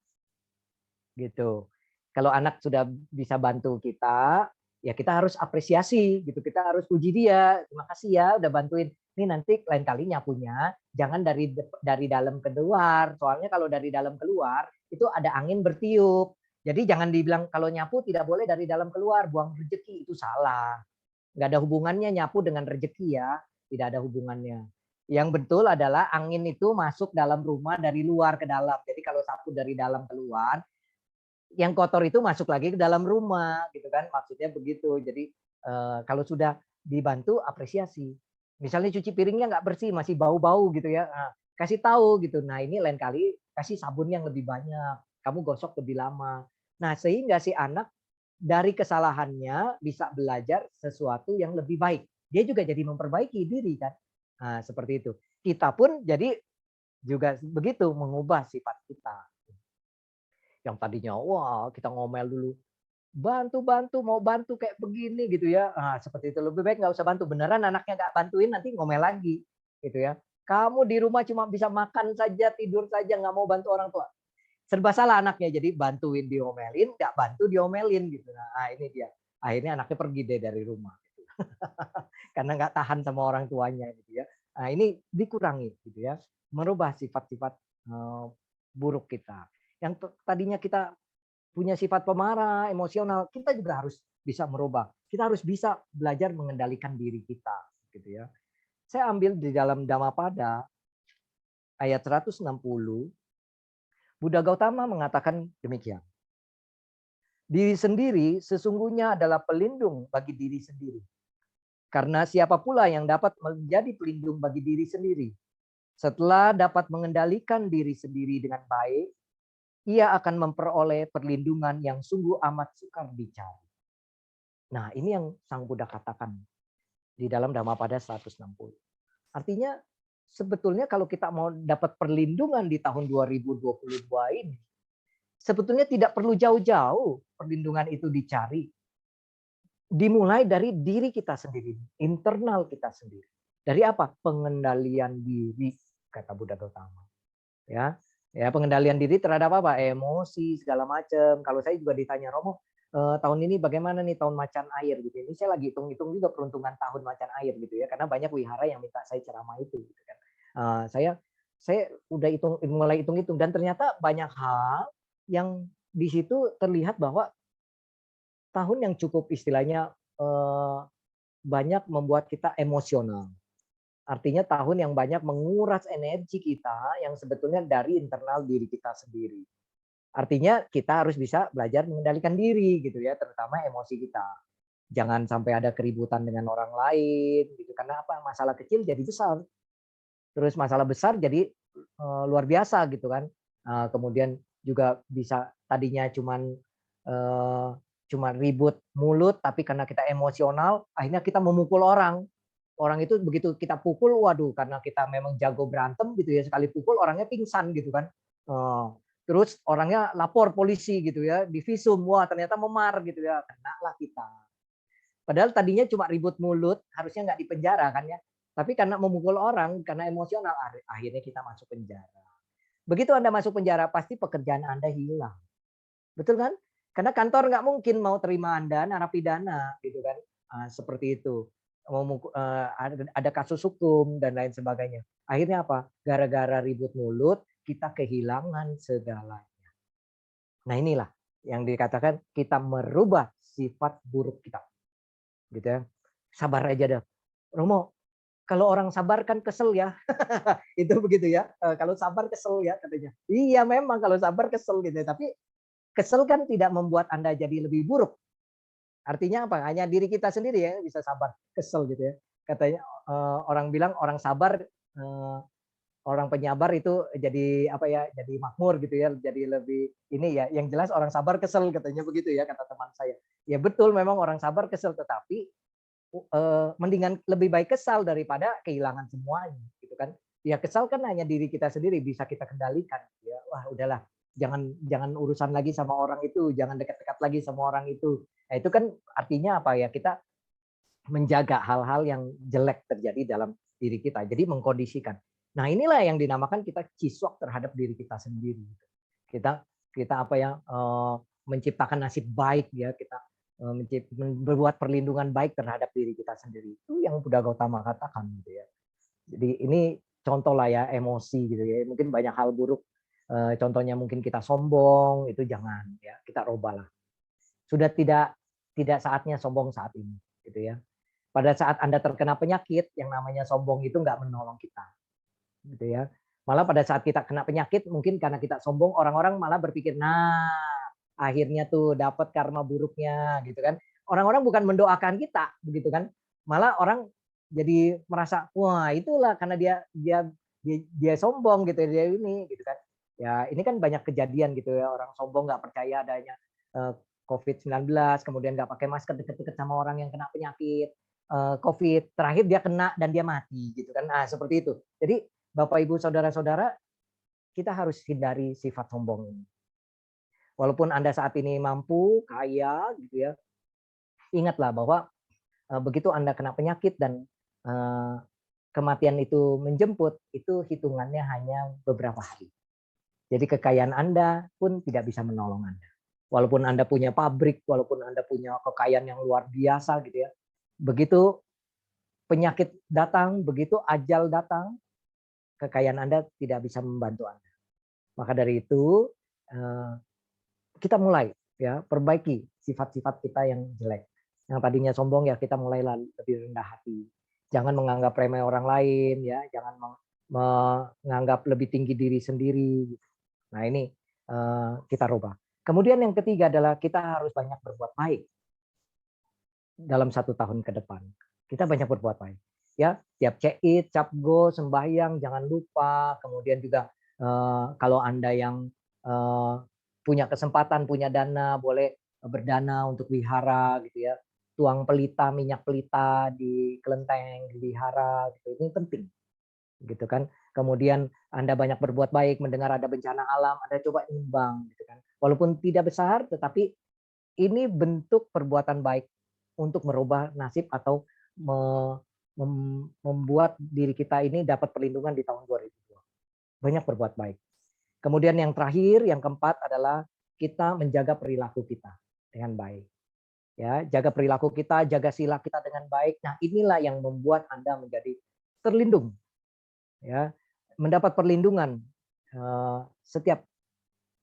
gitu. Kalau anak sudah bisa bantu kita, ya kita harus apresiasi gitu. Kita harus puji dia, terima kasih ya udah bantuin. Ini nanti lain kali nyapunya jangan dari dalam ke luar. Soalnya kalau dari dalam keluar itu ada angin bertiup. Jadi jangan dibilang kalau nyapu tidak boleh dari dalam keluar, buang rezeki, itu salah. Nggak ada hubungannya nyapu dengan rezeki ya, tidak ada hubungannya. Yang betul adalah angin itu masuk dalam rumah dari luar ke dalam. Jadi kalau sapu dari dalam keluar, yang kotor itu masuk lagi ke dalam rumah gitu kan, maksudnya begitu. Jadi kalau sudah dibantu apresiasi. Misalnya cuci piringnya nggak bersih, masih bau-bau gitu ya, nah, kasih tahu gitu. Nah ini lain kali kasih sabun yang lebih banyak, kamu gosok lebih lama. Nah sehingga si anak dari kesalahannya bisa belajar sesuatu yang lebih baik. Dia juga jadi memperbaiki diri kan. Nah, seperti itu. Kita pun jadi juga begitu mengubah sifat kita. Yang tadinya wah kita ngomel dulu, bantu-bantu mau bantu kayak begini gitu ya. Nah, seperti itu lebih baik nggak usah bantu. Beneran anaknya nggak bantuin nanti ngomel lagi gitu ya. Kamu di rumah cuma bisa makan saja, tidur saja, nggak mau bantu orang tua. Serba salah anaknya, jadi bantuin diomelin, nggak bantu diomelin gitu. Nah ini dia. Akhirnya anaknya pergi deh dari rumah. Gitu. Karena nggak tahan sama orang tuanya gitu ya. Nah ini dikurangi gitu ya. Merubah sifat-sifat buruk kita. Yang tadinya kita punya sifat pemarah, emosional, kita juga harus bisa merubah. Kita harus bisa belajar mengendalikan diri kita gitu ya. Saya ambil di dalam Dhammapada ayat 160, Buddha Gautama mengatakan demikian. Diri sendiri sesungguhnya adalah pelindung bagi diri sendiri. Karena siapa pula yang dapat menjadi pelindung bagi diri sendiri? Setelah dapat mengendalikan diri sendiri dengan baik, ia akan memperoleh perlindungan yang sungguh amat sukar dicari. Nah, ini yang Sang Buddha katakan di dalam Dhammapada 160. Artinya sebetulnya kalau kita mau dapat perlindungan di tahun 2022 ini, sebetulnya tidak perlu jauh-jauh perlindungan itu dicari. Dimulai dari diri kita sendiri, internal kita sendiri. Dari apa? Pengendalian diri, kata Buddha Gautama. Ya, pengendalian diri terhadap apa? Emosi segala macam. Kalau saya juga ditanya, Romo, tahun ini bagaimana nih tahun macan air gitu. Ini saya lagi hitung-hitung juga peruntungan tahun macan air gitu ya, karena banyak wihara yang minta saya ceramah itu gitu kan. Saya udah mulai hitung-hitung dan ternyata banyak hal yang di situ terlihat bahwa tahun yang cukup istilahnya banyak membuat kita emosional. Artinya tahun yang banyak menguras energi kita yang sebetulnya dari internal diri kita sendiri. Artinya kita harus bisa belajar mengendalikan diri gitu ya, terutama emosi kita. Jangan sampai ada keributan dengan orang lain gitu, karena apa? Masalah kecil jadi besar. Terus masalah besar jadi luar biasa gitu kan. Kemudian juga bisa tadinya cuman ribut mulut, tapi karena kita emosional akhirnya kita memukul orang. Orang itu begitu kita pukul, waduh, karena kita memang jago berantem gitu ya, sekali pukul orangnya pingsan gitu kan. Terus orangnya lapor polisi gitu ya, divisum, wah ternyata memar gitu ya, kena lah kita. Padahal tadinya cuma ribut mulut, harusnya nggak dipenjara kan ya. Tapi karena memukul orang, karena emosional, akhirnya kita masuk penjara. Begitu Anda masuk penjara, pasti pekerjaan Anda hilang. Betul kan? Karena kantor nggak mungkin mau terima Anda narapidana gitu kan. Seperti itu. Ada kasus hukum dan lain sebagainya. Akhirnya apa? Gara-gara ribut mulut, kita kehilangan segalanya. Nah inilah yang dikatakan kita merubah sifat buruk kita. Gitu ya. Sabar aja dah. Romo, kalau orang sabar kan kesel ya. Itu begitu ya. Kalau sabar kesel ya katanya. Iya memang kalau sabar kesel gitu. Tapi kesel kan tidak membuat Anda jadi lebih buruk. Artinya apa? Hanya diri kita sendiri ya bisa sabar, kesel gitu ya. Katanya orang bilang orang sabar, orang penyabar itu jadi apa ya? Jadi makmur gitu ya, jadi lebih ini ya. Yang jelas orang sabar kesel katanya begitu ya kata teman saya. Ya betul memang orang sabar kesel, tetapi mendingan lebih baik kesal daripada kehilangan semuanya gitu kan. Ya kesal kan hanya diri kita sendiri bisa kita kendalikan ya. Wah udahlah, jangan urusan lagi sama orang itu, jangan dekat-dekat lagi sama orang itu. Nah, itu kan artinya apa ya? Kita menjaga hal-hal yang jelek terjadi dalam diri kita. Jadi mengkondisikan. Nah, inilah yang dinamakan kita ciswak terhadap diri kita sendiri. Kita kita apa ya, menciptakan nasib baik ya, kita berbuat perlindungan baik terhadap diri kita sendiri. Itu yang Buddha Gautama katakan gitu ya. Jadi ini contoh lah ya emosi gitu ya. Mungkin banyak hal buruk. Contohnya mungkin kita sombong, itu jangan ya, kita rubahlah. Sudah tidak saatnya sombong saat ini gitu ya. Pada saat Anda terkena penyakit, yang namanya sombong itu nggak menolong kita gitu ya. Malah pada saat kita kena penyakit, mungkin karena kita sombong, orang-orang malah berpikir, nah akhirnya tuh dapat karma buruknya gitu kan. Orang-orang bukan mendoakan kita begitu kan. Malah orang jadi merasa, wah itulah karena dia sombong gitu, dia ini gitu kan. Ya ini kan banyak kejadian gitu ya, orang sombong nggak percaya adanya COVID-19, kemudian nggak pakai masker deket-deket sama orang yang kena penyakit COVID, terakhir dia kena dan dia mati gitu kan. Nah seperti itu. Jadi Bapak Ibu Saudara-saudara, kita harus hindari sifat sombong ini. Walaupun Anda saat ini mampu, kaya gitu ya, ingatlah bahwa begitu Anda kena penyakit dan kematian itu menjemput, itu hitungannya hanya beberapa hari. Jadi kekayaan Anda pun tidak bisa menolong Anda. Walaupun Anda punya pabrik, walaupun Anda punya kekayaan yang luar biasa gitu ya, begitu penyakit datang, begitu ajal datang, kekayaan Anda tidak bisa membantu Anda. Maka dari itu kita mulai ya perbaiki sifat-sifat kita yang jelek. Yang tadinya sombong ya kita mulailah lebih rendah hati. Jangan menganggap remeh orang lain ya, jangan menganggap lebih tinggi diri sendiri. Nah ini kita rubah. Kemudian yang ketiga adalah kita harus banyak berbuat baik dalam 1 tahun ke depan. Kita banyak berbuat baik. Ya, tiap cek-it, capgo, sembahyang jangan lupa. Kemudian juga kalau Anda yang punya kesempatan, punya dana, boleh berdana untuk wihara gitu ya. Tuang pelita, minyak pelita di kelenteng, di wihara gitu. Ini penting. Gitu kan. Kemudian Anda banyak berbuat baik, mendengar ada bencana alam, Anda coba nyumbang gitu kan. Walaupun tidak besar tetapi ini bentuk perbuatan baik untuk merubah nasib atau membuat diri kita ini dapat perlindungan di tahun 2020. Banyak berbuat baik. Kemudian yang terakhir, yang keempat adalah kita menjaga perilaku kita dengan baik. Ya, jaga perilaku kita, jaga sila kita dengan baik. Nah, inilah yang membuat Anda menjadi terlindung. Ya, mendapat perlindungan setiap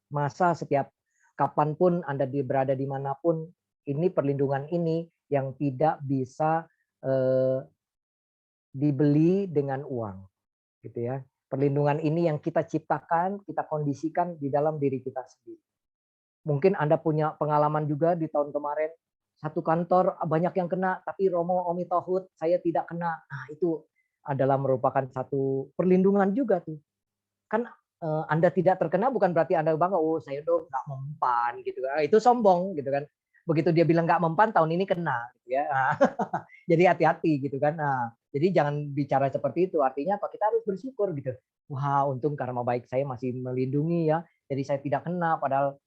masa, setiap kapanpun Anda berada dimanapun, ini perlindungan ini yang tidak bisa dibeli dengan uang, gitu ya. Perlindungan ini yang kita ciptakan, kita kondisikan di dalam diri kita sendiri. Mungkin Anda punya pengalaman juga di tahun kemarin, satu kantor banyak yang kena, tapi Romo Omi Tohut saya tidak kena. Nah itu adalah merupakan satu perlindungan juga tuh. Kan Anda tidak terkena bukan berarti Anda bangga, oh saya dong nggak mempan gitu kan. Itu sombong gitu kan. Begitu dia bilang nggak mempan tahun ini kena gitu ya. Nah, jadi hati-hati gitu kan. Nah, jadi jangan bicara seperti itu. Artinya apa? Kita harus bersyukur gitu. Wah, untung karma baik saya masih melindungi ya. Jadi saya tidak kena padahal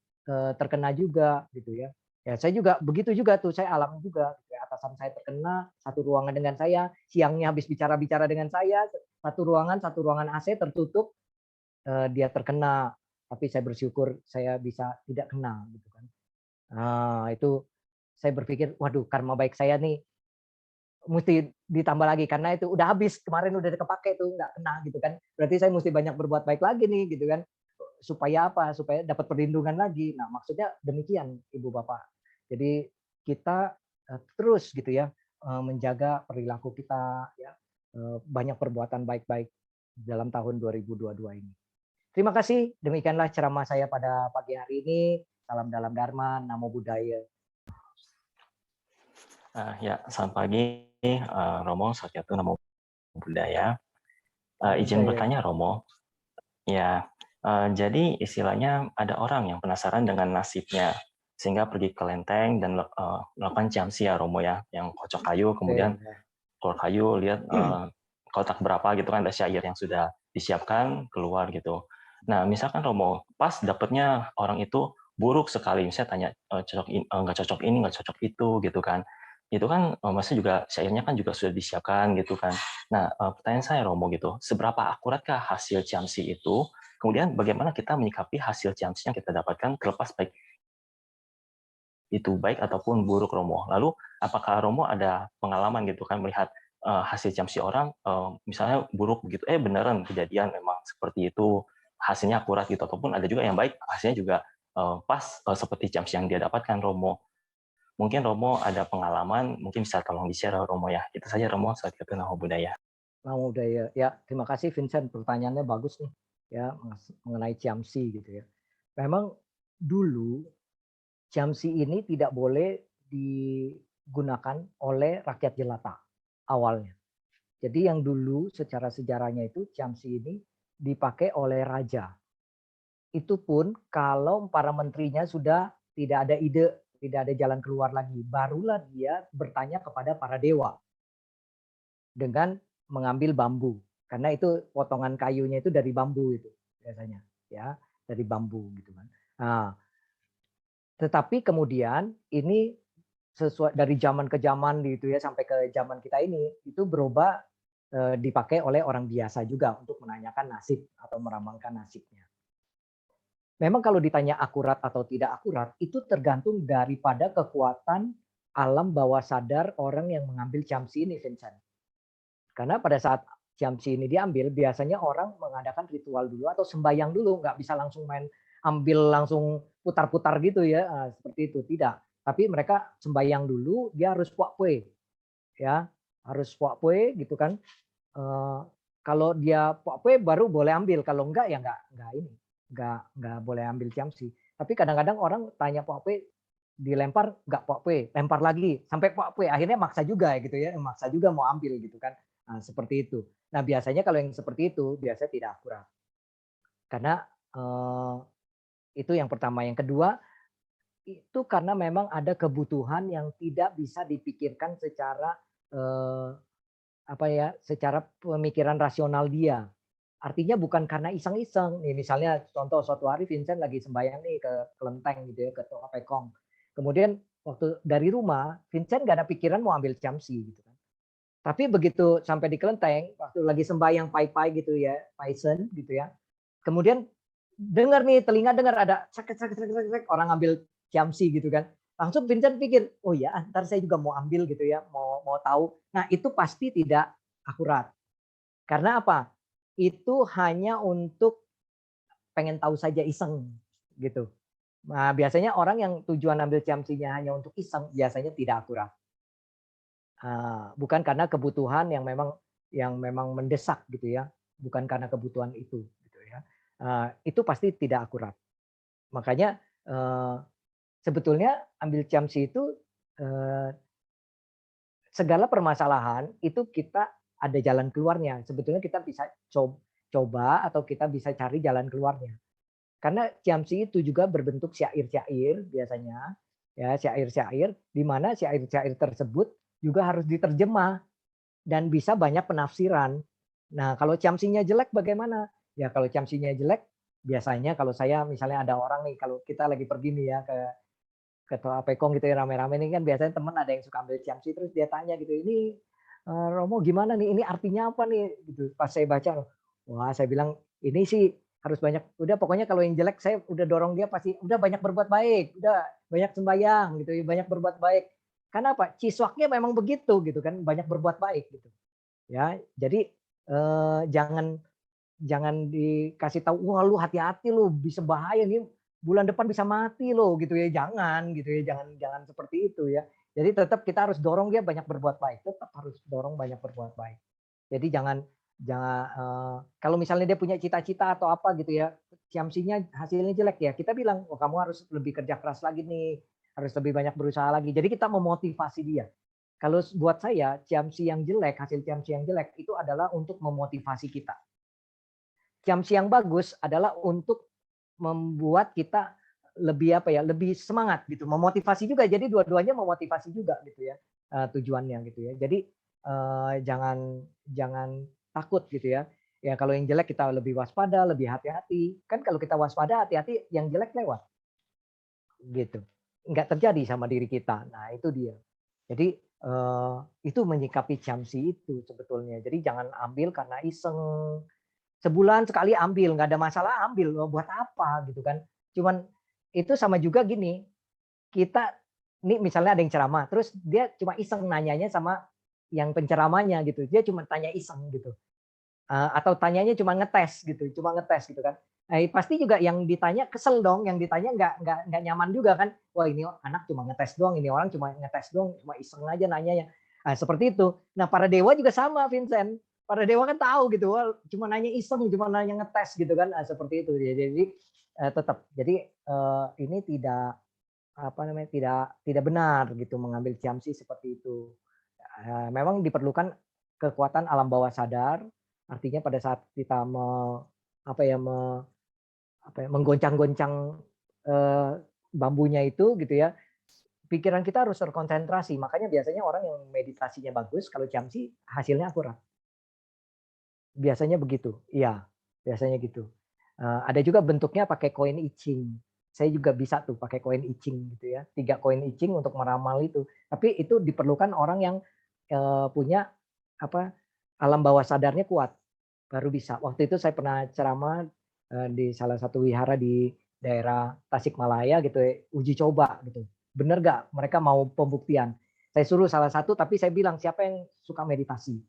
terkena juga gitu ya. Ya, saya juga begitu juga tuh, saya alami juga. Atasan saya terkena, satu ruangan dengan saya, siangnya habis bicara-bicara dengan saya, satu ruangan AC tertutup, dia terkena, tapi saya bersyukur saya bisa tidak kena gitu kan. Nah, itu saya berpikir, waduh karma baik saya nih mesti ditambah lagi karena itu udah habis kemarin udah kepake tuh nggak kena gitu kan. Berarti saya mesti banyak berbuat baik lagi nih gitu kan. Supaya apa? Supaya dapat perlindungan lagi. Nah, maksudnya demikian Ibu Bapak. Jadi kita terus gitu ya menjaga perilaku kita ya banyak perbuatan baik-baik dalam tahun 2022 ini. Terima kasih. Demikianlah ceramah saya pada pagi hari ini. Salam dalam Dharma, Namo Buddhaya. Ya, selamat pagi Romo, Sakyatu, Namo Buddhaya. Izin bertanya Romo. Ya, jadi istilahnya ada orang yang penasaran dengan nasibnya sehingga pergi ke lenteng dan melakukan ciamsi ya Romo ya, yang kocok kayu kemudian keluar kayu lihat kotak berapa gitu kan, ada syair yang sudah disiapkan keluar gitu. Nah, misalkan Romo pas dapatnya orang itu buruk sekali, misalnya tanya nggak cocok ini, nggak cocok itu gitu kan. itu kan maksudnya juga syairnya kan juga sudah disiapkan gitu kan. Nah, pertanyaan saya Romo gitu, seberapa akuratkah hasil Ciamsi itu? Kemudian bagaimana kita menyikapi hasil Ciamsi yang kita dapatkan terlepas baik itu baik ataupun buruk Romo. Lalu apakah Romo ada pengalaman gitu kan melihat hasil Ciamsi orang misalnya buruk begitu, beneran kejadian memang seperti itu, hasilnya akurat gitu, ataupun ada juga yang baik hasilnya juga pas seperti Ciamsi yang dia dapatkan Romo. Mungkin Romo ada pengalaman, mungkin bisa tolong di-share Romo ya. Itu saja Romo, saat itu Namo Buddhaya. Namo Buddhaya. Ya, terima kasih Vincent, pertanyaannya bagus nih ya mengenai Ciamsi gitu ya. Memang dulu Ciamsi ini tidak boleh digunakan oleh rakyat jelata awalnya. Jadi yang dulu secara sejarahnya itu Ciamsi ini dipakai oleh raja. Itu pun kalau para menterinya sudah tidak ada ide, tidak ada jalan keluar lagi, barulah dia bertanya kepada para dewa dengan mengambil bambu. Karena itu potongan kayunya itu dari bambu itu biasanya, ya, dari bambu gitu kan. Nah, tetapi kemudian ini sesuai dari zaman ke zaman gitu ya sampai ke zaman kita ini itu berubah dipakai oleh orang biasa juga untuk menanyakan nasib atau meramalkan nasibnya. Memang kalau ditanya akurat atau tidak akurat itu tergantung daripada kekuatan alam bawah sadar orang yang mengambil Ciamsi ini, Vincent. Karena pada saat Ciamsi ini diambil biasanya orang mengadakan ritual dulu atau sembahyang dulu, nggak bisa langsung main ambil langsung putar-putar gitu ya, seperti itu tidak. Tapi mereka sembahyang dulu, dia harus puak-pue, ya, harus puak-pue gitu kan. Kalau dia puak-pue baru boleh ambil, kalau enggak ya enggak ini, enggak boleh ambil Ciamsi. Tapi kadang-kadang orang tanya puak-pue dilempar nggak puak-pue, lempar lagi sampai puak-pue, akhirnya maksa juga gitu ya, maksa juga mau ambil gitu kan. Nah, seperti itu. Nah, biasanya kalau yang seperti itu biasanya tidak akurat. Karena itu yang pertama, yang kedua itu karena memang ada kebutuhan yang tidak bisa dipikirkan secara apa ya, secara pemikiran rasional dia. Artinya bukan karena iseng-iseng. Nih misalnya contoh suatu hari Vincent lagi sembahyang nih ke kelenteng gitu ya, ke Toa Pekong. Kemudian waktu dari rumah, Vincent gak ada pikiran mau ambil Ciamsi gitu kan. Tapi begitu sampai di kelenteng, waktu lagi sembahyang pai-pai gitu ya, paisen gitu ya. Kemudian dengar nih, telinga dengar ada cek orang ambil Ciamsi gitu kan. Langsung Vincent pikir, oh ya, ntar saya juga mau ambil gitu ya, mau tahu. Nah itu pasti tidak akurat. Karena apa? Itu hanya untuk pengen tahu saja iseng gitu. Nah biasanya orang yang tujuan ambil Ciamsinya hanya untuk iseng, biasanya tidak akurat. Bukan karena kebutuhan yang memang mendesak gitu ya, bukan karena kebutuhan itu gitu ya. Itu pasti tidak akurat. Makanya sebetulnya ambil Ciamsi itu segala permasalahan itu kita ada jalan keluarnya. Sebetulnya kita bisa coba atau kita bisa cari jalan keluarnya. Karena Ciamsi itu juga berbentuk syair-syair biasanya, ya syair-syair di mana syair-syair tersebut juga harus diterjemah dan bisa banyak penafsiran. Nah, kalau Ciamsinya jelek bagaimana? Ya kalau Ciamsinya jelek, biasanya kalau saya misalnya ada orang nih, kalau kita lagi pergi nih ya ke Toa Pekong gitu ya rame-rame nih kan biasanya temen ada yang suka ambil Ciamsi terus dia tanya gitu, "Ini Romo gimana nih? Ini artinya apa nih?" Gitu. Pas saya baca, wah saya bilang, "Ini sih harus banyak udah pokoknya kalau yang jelek saya udah dorong dia pasti udah banyak berbuat baik, udah banyak sembahyang gitu ya, banyak berbuat baik." Karena apa? Ciswaknya memang begitu gitu kan, banyak berbuat baik gitu. Ya, jadi jangan jangan dikasih tahu, "Wah lu hati-hati lu bisa bahaya nih, bulan depan bisa mati lo," gitu ya. Jangan gitu ya, jangan jangan seperti itu ya. Jadi tetap kita harus dorong dia banyak berbuat baik, tetap harus dorong banyak berbuat baik. Jadi jangan jangan kalau misalnya dia punya cita-cita atau apa gitu ya, Ciamsinya hasilnya jelek ya, kita bilang, "Oh kamu harus lebih kerja keras lagi nih, harus lebih banyak berusaha lagi." Jadi kita memotivasi dia. Kalau buat saya, Ciamsi yang jelek, hasil Ciamsi yang jelek itu adalah untuk memotivasi kita. Ciamsi yang bagus adalah untuk membuat kita lebih apa ya, lebih semangat gitu, memotivasi juga. Jadi dua-duanya memotivasi juga gitu ya, tujuannya gitu ya. Jadi, jangan jangan takut gitu ya. Ya kalau yang jelek kita lebih waspada, lebih hati-hati. Kan kalau kita waspada, hati-hati, yang jelek lewat, gitu. Nggak terjadi sama diri kita. Nah itu dia. Jadi itu menyikapi Jamsi itu sebetulnya. Jadi jangan ambil karena iseng. Sebulan sekali ambil, nggak ada masalah ambil. Buat apa gitu kan. Cuman itu sama juga gini, kita nih misalnya ada yang ceramah, terus dia cuma iseng nanyanya sama yang penceramahnya gitu. Dia cuma tanya iseng gitu. Atau tanyanya cuma ngetes gitu kan. Pasti juga yang ditanya kesel dong, yang ditanya nggak nyaman juga kan. Wah ini anak cuma ngetes doang, ini orang cuma ngetes doang, cuma iseng aja nanyanya. Seperti itu. Nah para dewa juga sama, Vincent. Para dewa kan tahu gitu, wah, cuma nanya iseng, cuma nanya ngetes gitu kan. Seperti itu. Jadi tetap. Jadi ini tidak apa namanya tidak benar gitu mengambil Jamsi seperti itu. Memang diperlukan kekuatan alam bawah sadar, artinya pada saat kita apa ya, menggoncang-goncang bambunya itu gitu ya, pikiran kita harus terkonsentrasi. Makanya biasanya orang yang meditasinya bagus kalau Jamsi hasilnya akurat. Biasanya begitu. Iya, biasanya gitu. Ada juga bentuknya pakai koin I Ching. Saya juga bisa tuh pakai koin I Ching gitu ya. 3 koin I Ching untuk meramal itu. Tapi itu diperlukan orang yang punya apa alam bawah sadarnya kuat baru bisa. Waktu itu saya pernah ceramah di salah satu wihara di daerah Tasikmalaya gitu ya, uji coba gitu. Bener gak mereka mau pembuktian? Saya suruh salah satu tapi saya bilang siapa yang suka meditasi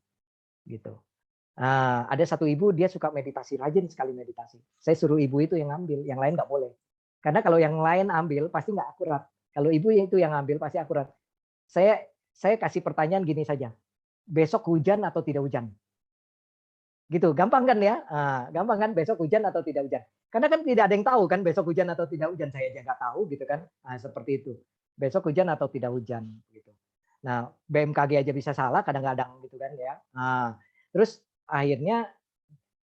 gitu. Nah, ada satu ibu dia suka meditasi, rajin sekali meditasi. Saya suruh ibu itu yang ngambil, yang lain nggak boleh. Karena kalau yang lain ambil pasti nggak akurat. Kalau ibu itu yang ambil pasti akurat. Saya kasih pertanyaan gini saja. Besok hujan atau tidak hujan? Gitu, gampang kan ya? Gampang kan besok hujan atau tidak hujan? Karena kan tidak ada yang tahu kan besok hujan atau tidak hujan. Saya aja nggak tahu gitu kan. Seperti itu. Besok hujan atau tidak hujan gitu. Nah, BMKG aja bisa salah kadang-kadang gitu kan ya. Terus akhirnya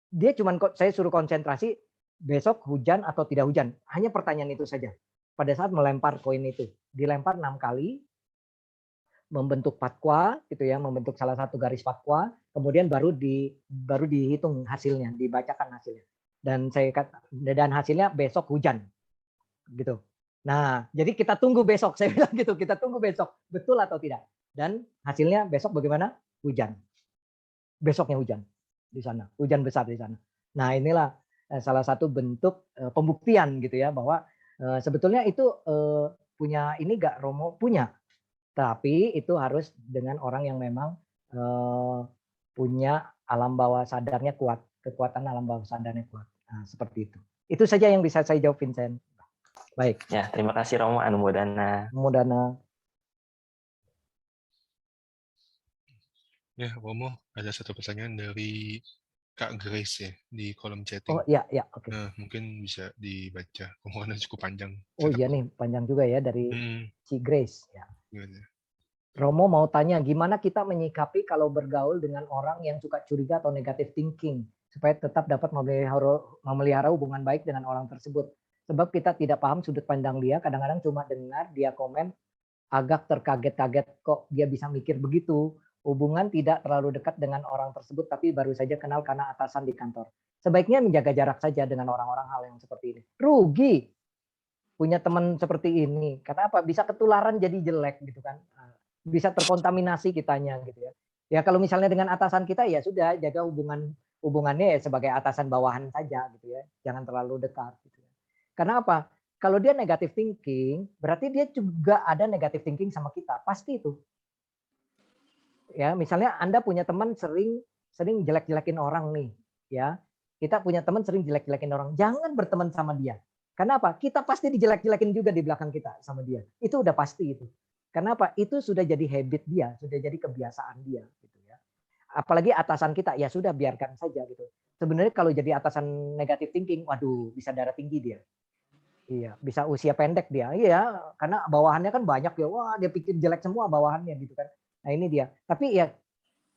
dia cuman saya suruh konsentrasi besok hujan atau tidak hujan. Hanya pertanyaan itu saja. Pada saat melempar koin itu, dilempar 6 kali, membentuk patwa gitu ya, membentuk salah satu garis patwa, kemudian baru dihitung hasilnya, dibacakan hasilnya. Dan hasilnya besok hujan gitu. Nah, jadi kita tunggu besok, saya bilang gitu, kita tunggu besok, betul atau tidak. Dan hasilnya besok bagaimana? Hujan. Besoknya hujan di sana, hujan besar di sana. Nah, inilah salah satu bentuk pembuktian gitu ya, bahwa sebetulnya itu punya ini gak Romo? Punya. Tapi itu harus dengan orang yang memang punya alam bawah sadarnya kuat, kekuatan alam bawah sadarnya kuat. Nah, seperti itu. Itu saja yang bisa saya jawab, Vincent. Baik. Ya, terima kasih Romo Anumodana. Ya, Romo, ada satu pertanyaan dari Kak Grace ya di kolom chatting. Oh iya, oke. Nah, mungkin bisa dibaca. Karena cukup panjang. Oh iya nih, panjang juga ya dari si Grace. Ya. Gimana? Romo mau tanya, gimana kita menyikapi kalau bergaul dengan orang yang suka curiga atau negative thinking, supaya tetap dapat memelihara hubungan baik dengan orang tersebut. Sebab kita tidak paham sudut pandang dia, kadang-kadang cuma dengar dia komen, agak terkaget-kaget kok dia bisa mikir begitu. Hubungan tidak terlalu dekat dengan orang tersebut, tapi baru saja kenal karena atasan di kantor. Sebaiknya menjaga jarak saja dengan orang-orang hal yang seperti ini. Rugi punya teman seperti ini. Karena apa? Bisa ketularan jadi jelek gitu kan. Bisa terkontaminasi kitanya gitu ya. Ya kalau misalnya dengan atasan kita ya sudah jaga hubungannya ya sebagai atasan bawahan saja gitu ya. Jangan terlalu dekat gitu ya. Karena apa? Kalau dia negative thinking, berarti dia juga ada negative thinking sama kita. Pasti itu. Ya, misalnya Anda punya teman sering jelek-jelekin orang nih, ya. Kita punya teman sering jelek-jelekin orang. Jangan berteman sama dia. Karena apa? Kita pasti dijelek-jelekin juga di belakang kita sama dia. Itu udah pasti itu. Karena apa? Itu sudah jadi habit dia, sudah jadi kebiasaan dia gitu ya. Apalagi atasan kita, ya sudah biarkan saja gitu. Sebenarnya kalau jadi atasan negative thinking, waduh, bisa darah tinggi dia. Iya, bisa usia pendek dia. Iya, karena bawahannya kan banyak ya. Wah, dia pikir jelek semua bawahannya gitu kan. Nah, ini dia. Tapi ya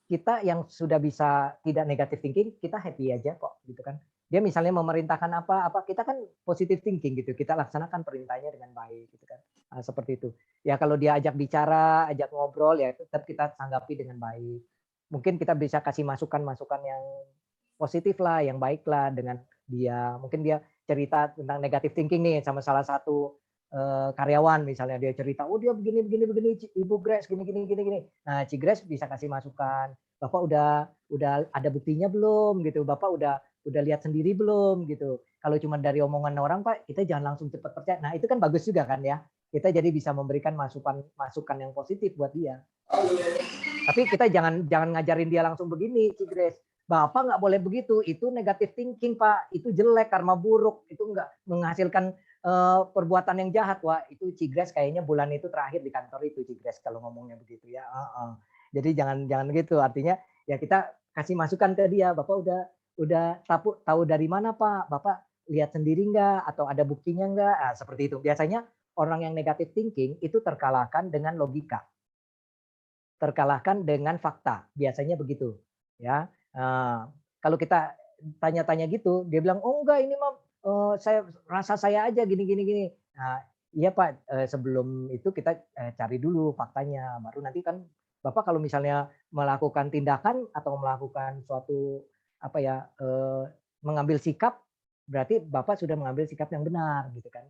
kita yang sudah bisa tidak negative thinking, kita happy aja kok gitu kan. Dia misalnya memerintahkan apa kita kan positive thinking gitu. Kita laksanakan perintahnya dengan baik gitu kan. Nah, seperti itu. Ya kalau dia ajak bicara, ajak ngobrol ya tetap kita tanggapi dengan baik. Mungkin kita bisa kasih masukan-masukan yang positif lah, yang baik lah dengan dia. Mungkin dia cerita tentang negative thinking nih sama salah satu karyawan misalnya dia cerita, oh dia begini begini begini, Ibu Grace gini gini gini gini. Nah, Ci Grace bisa kasih masukan. Bapak udah ada buktinya belum gitu. Bapak udah lihat sendiri belum gitu. Kalau cuma dari omongan orang Pak, kita jangan langsung cepat percaya. Nah, itu kan bagus juga kan ya. Kita jadi bisa memberikan masukan yang positif buat dia. Tapi kita jangan ngajarin dia langsung begini, Ci Grace. Bapak nggak boleh begitu, itu negative thinking Pak, itu jelek, karma buruk, itu nggak menghasilkan perbuatan yang jahat. Wah, itu Ci Grace kayaknya bulan itu terakhir di kantor itu Ci Grace kalau ngomongnya begitu ya. Jadi jangan gitu, artinya ya kita kasih masukan ke dia, Bapak udah tahu dari mana Pak? Bapak lihat sendiri nggak atau ada buktinya nggak? Nah, seperti itu. Biasanya orang yang negative thinking itu terkalahkan dengan logika. Terkalahkan dengan fakta, biasanya begitu ya. Kalau kita tanya-tanya gitu, dia bilang, oh enggak ini mah saya aja gini gini gini. Nah, iya Pak, sebelum itu kita cari dulu faktanya, baru nanti kan Bapak kalau misalnya melakukan tindakan atau melakukan suatu mengambil sikap, berarti Bapak sudah mengambil sikap yang benar gitu kan.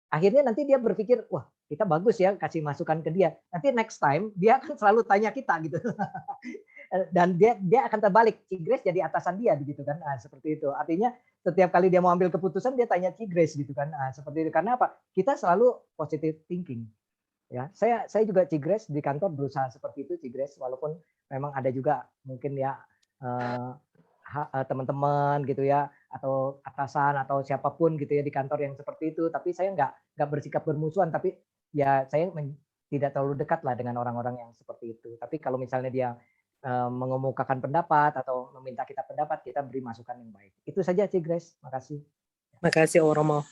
Akhirnya nanti dia berpikir, wah kita bagus ya kasih masukan ke dia. Nanti next time dia akan selalu tanya kita gitu. Dan dia akan terbalik, Ci Grace jadi atasan dia begitu kan. Nah, seperti itu. Artinya setiap kali dia mau ambil keputusan dia tanya Ci Grace gitu kan. Nah, seperti itu. Karena apa? Kita selalu positive thinking. Ya, saya juga Ci Grace di kantor berusaha seperti itu Ci Grace, walaupun memang ada juga mungkin ya teman-teman gitu ya, atau atasan atau siapapun gitu ya di kantor yang seperti itu, tapi saya nggak bersikap bermusuhan, tapi ya saya tidak terlalu dekat lah dengan orang-orang yang seperti itu. Tapi kalau misalnya dia mengemukakan pendapat atau meminta kita pendapat, kita beri masukan yang baik. Itu saja Ci Grace, makasih. Makasih Om Romo.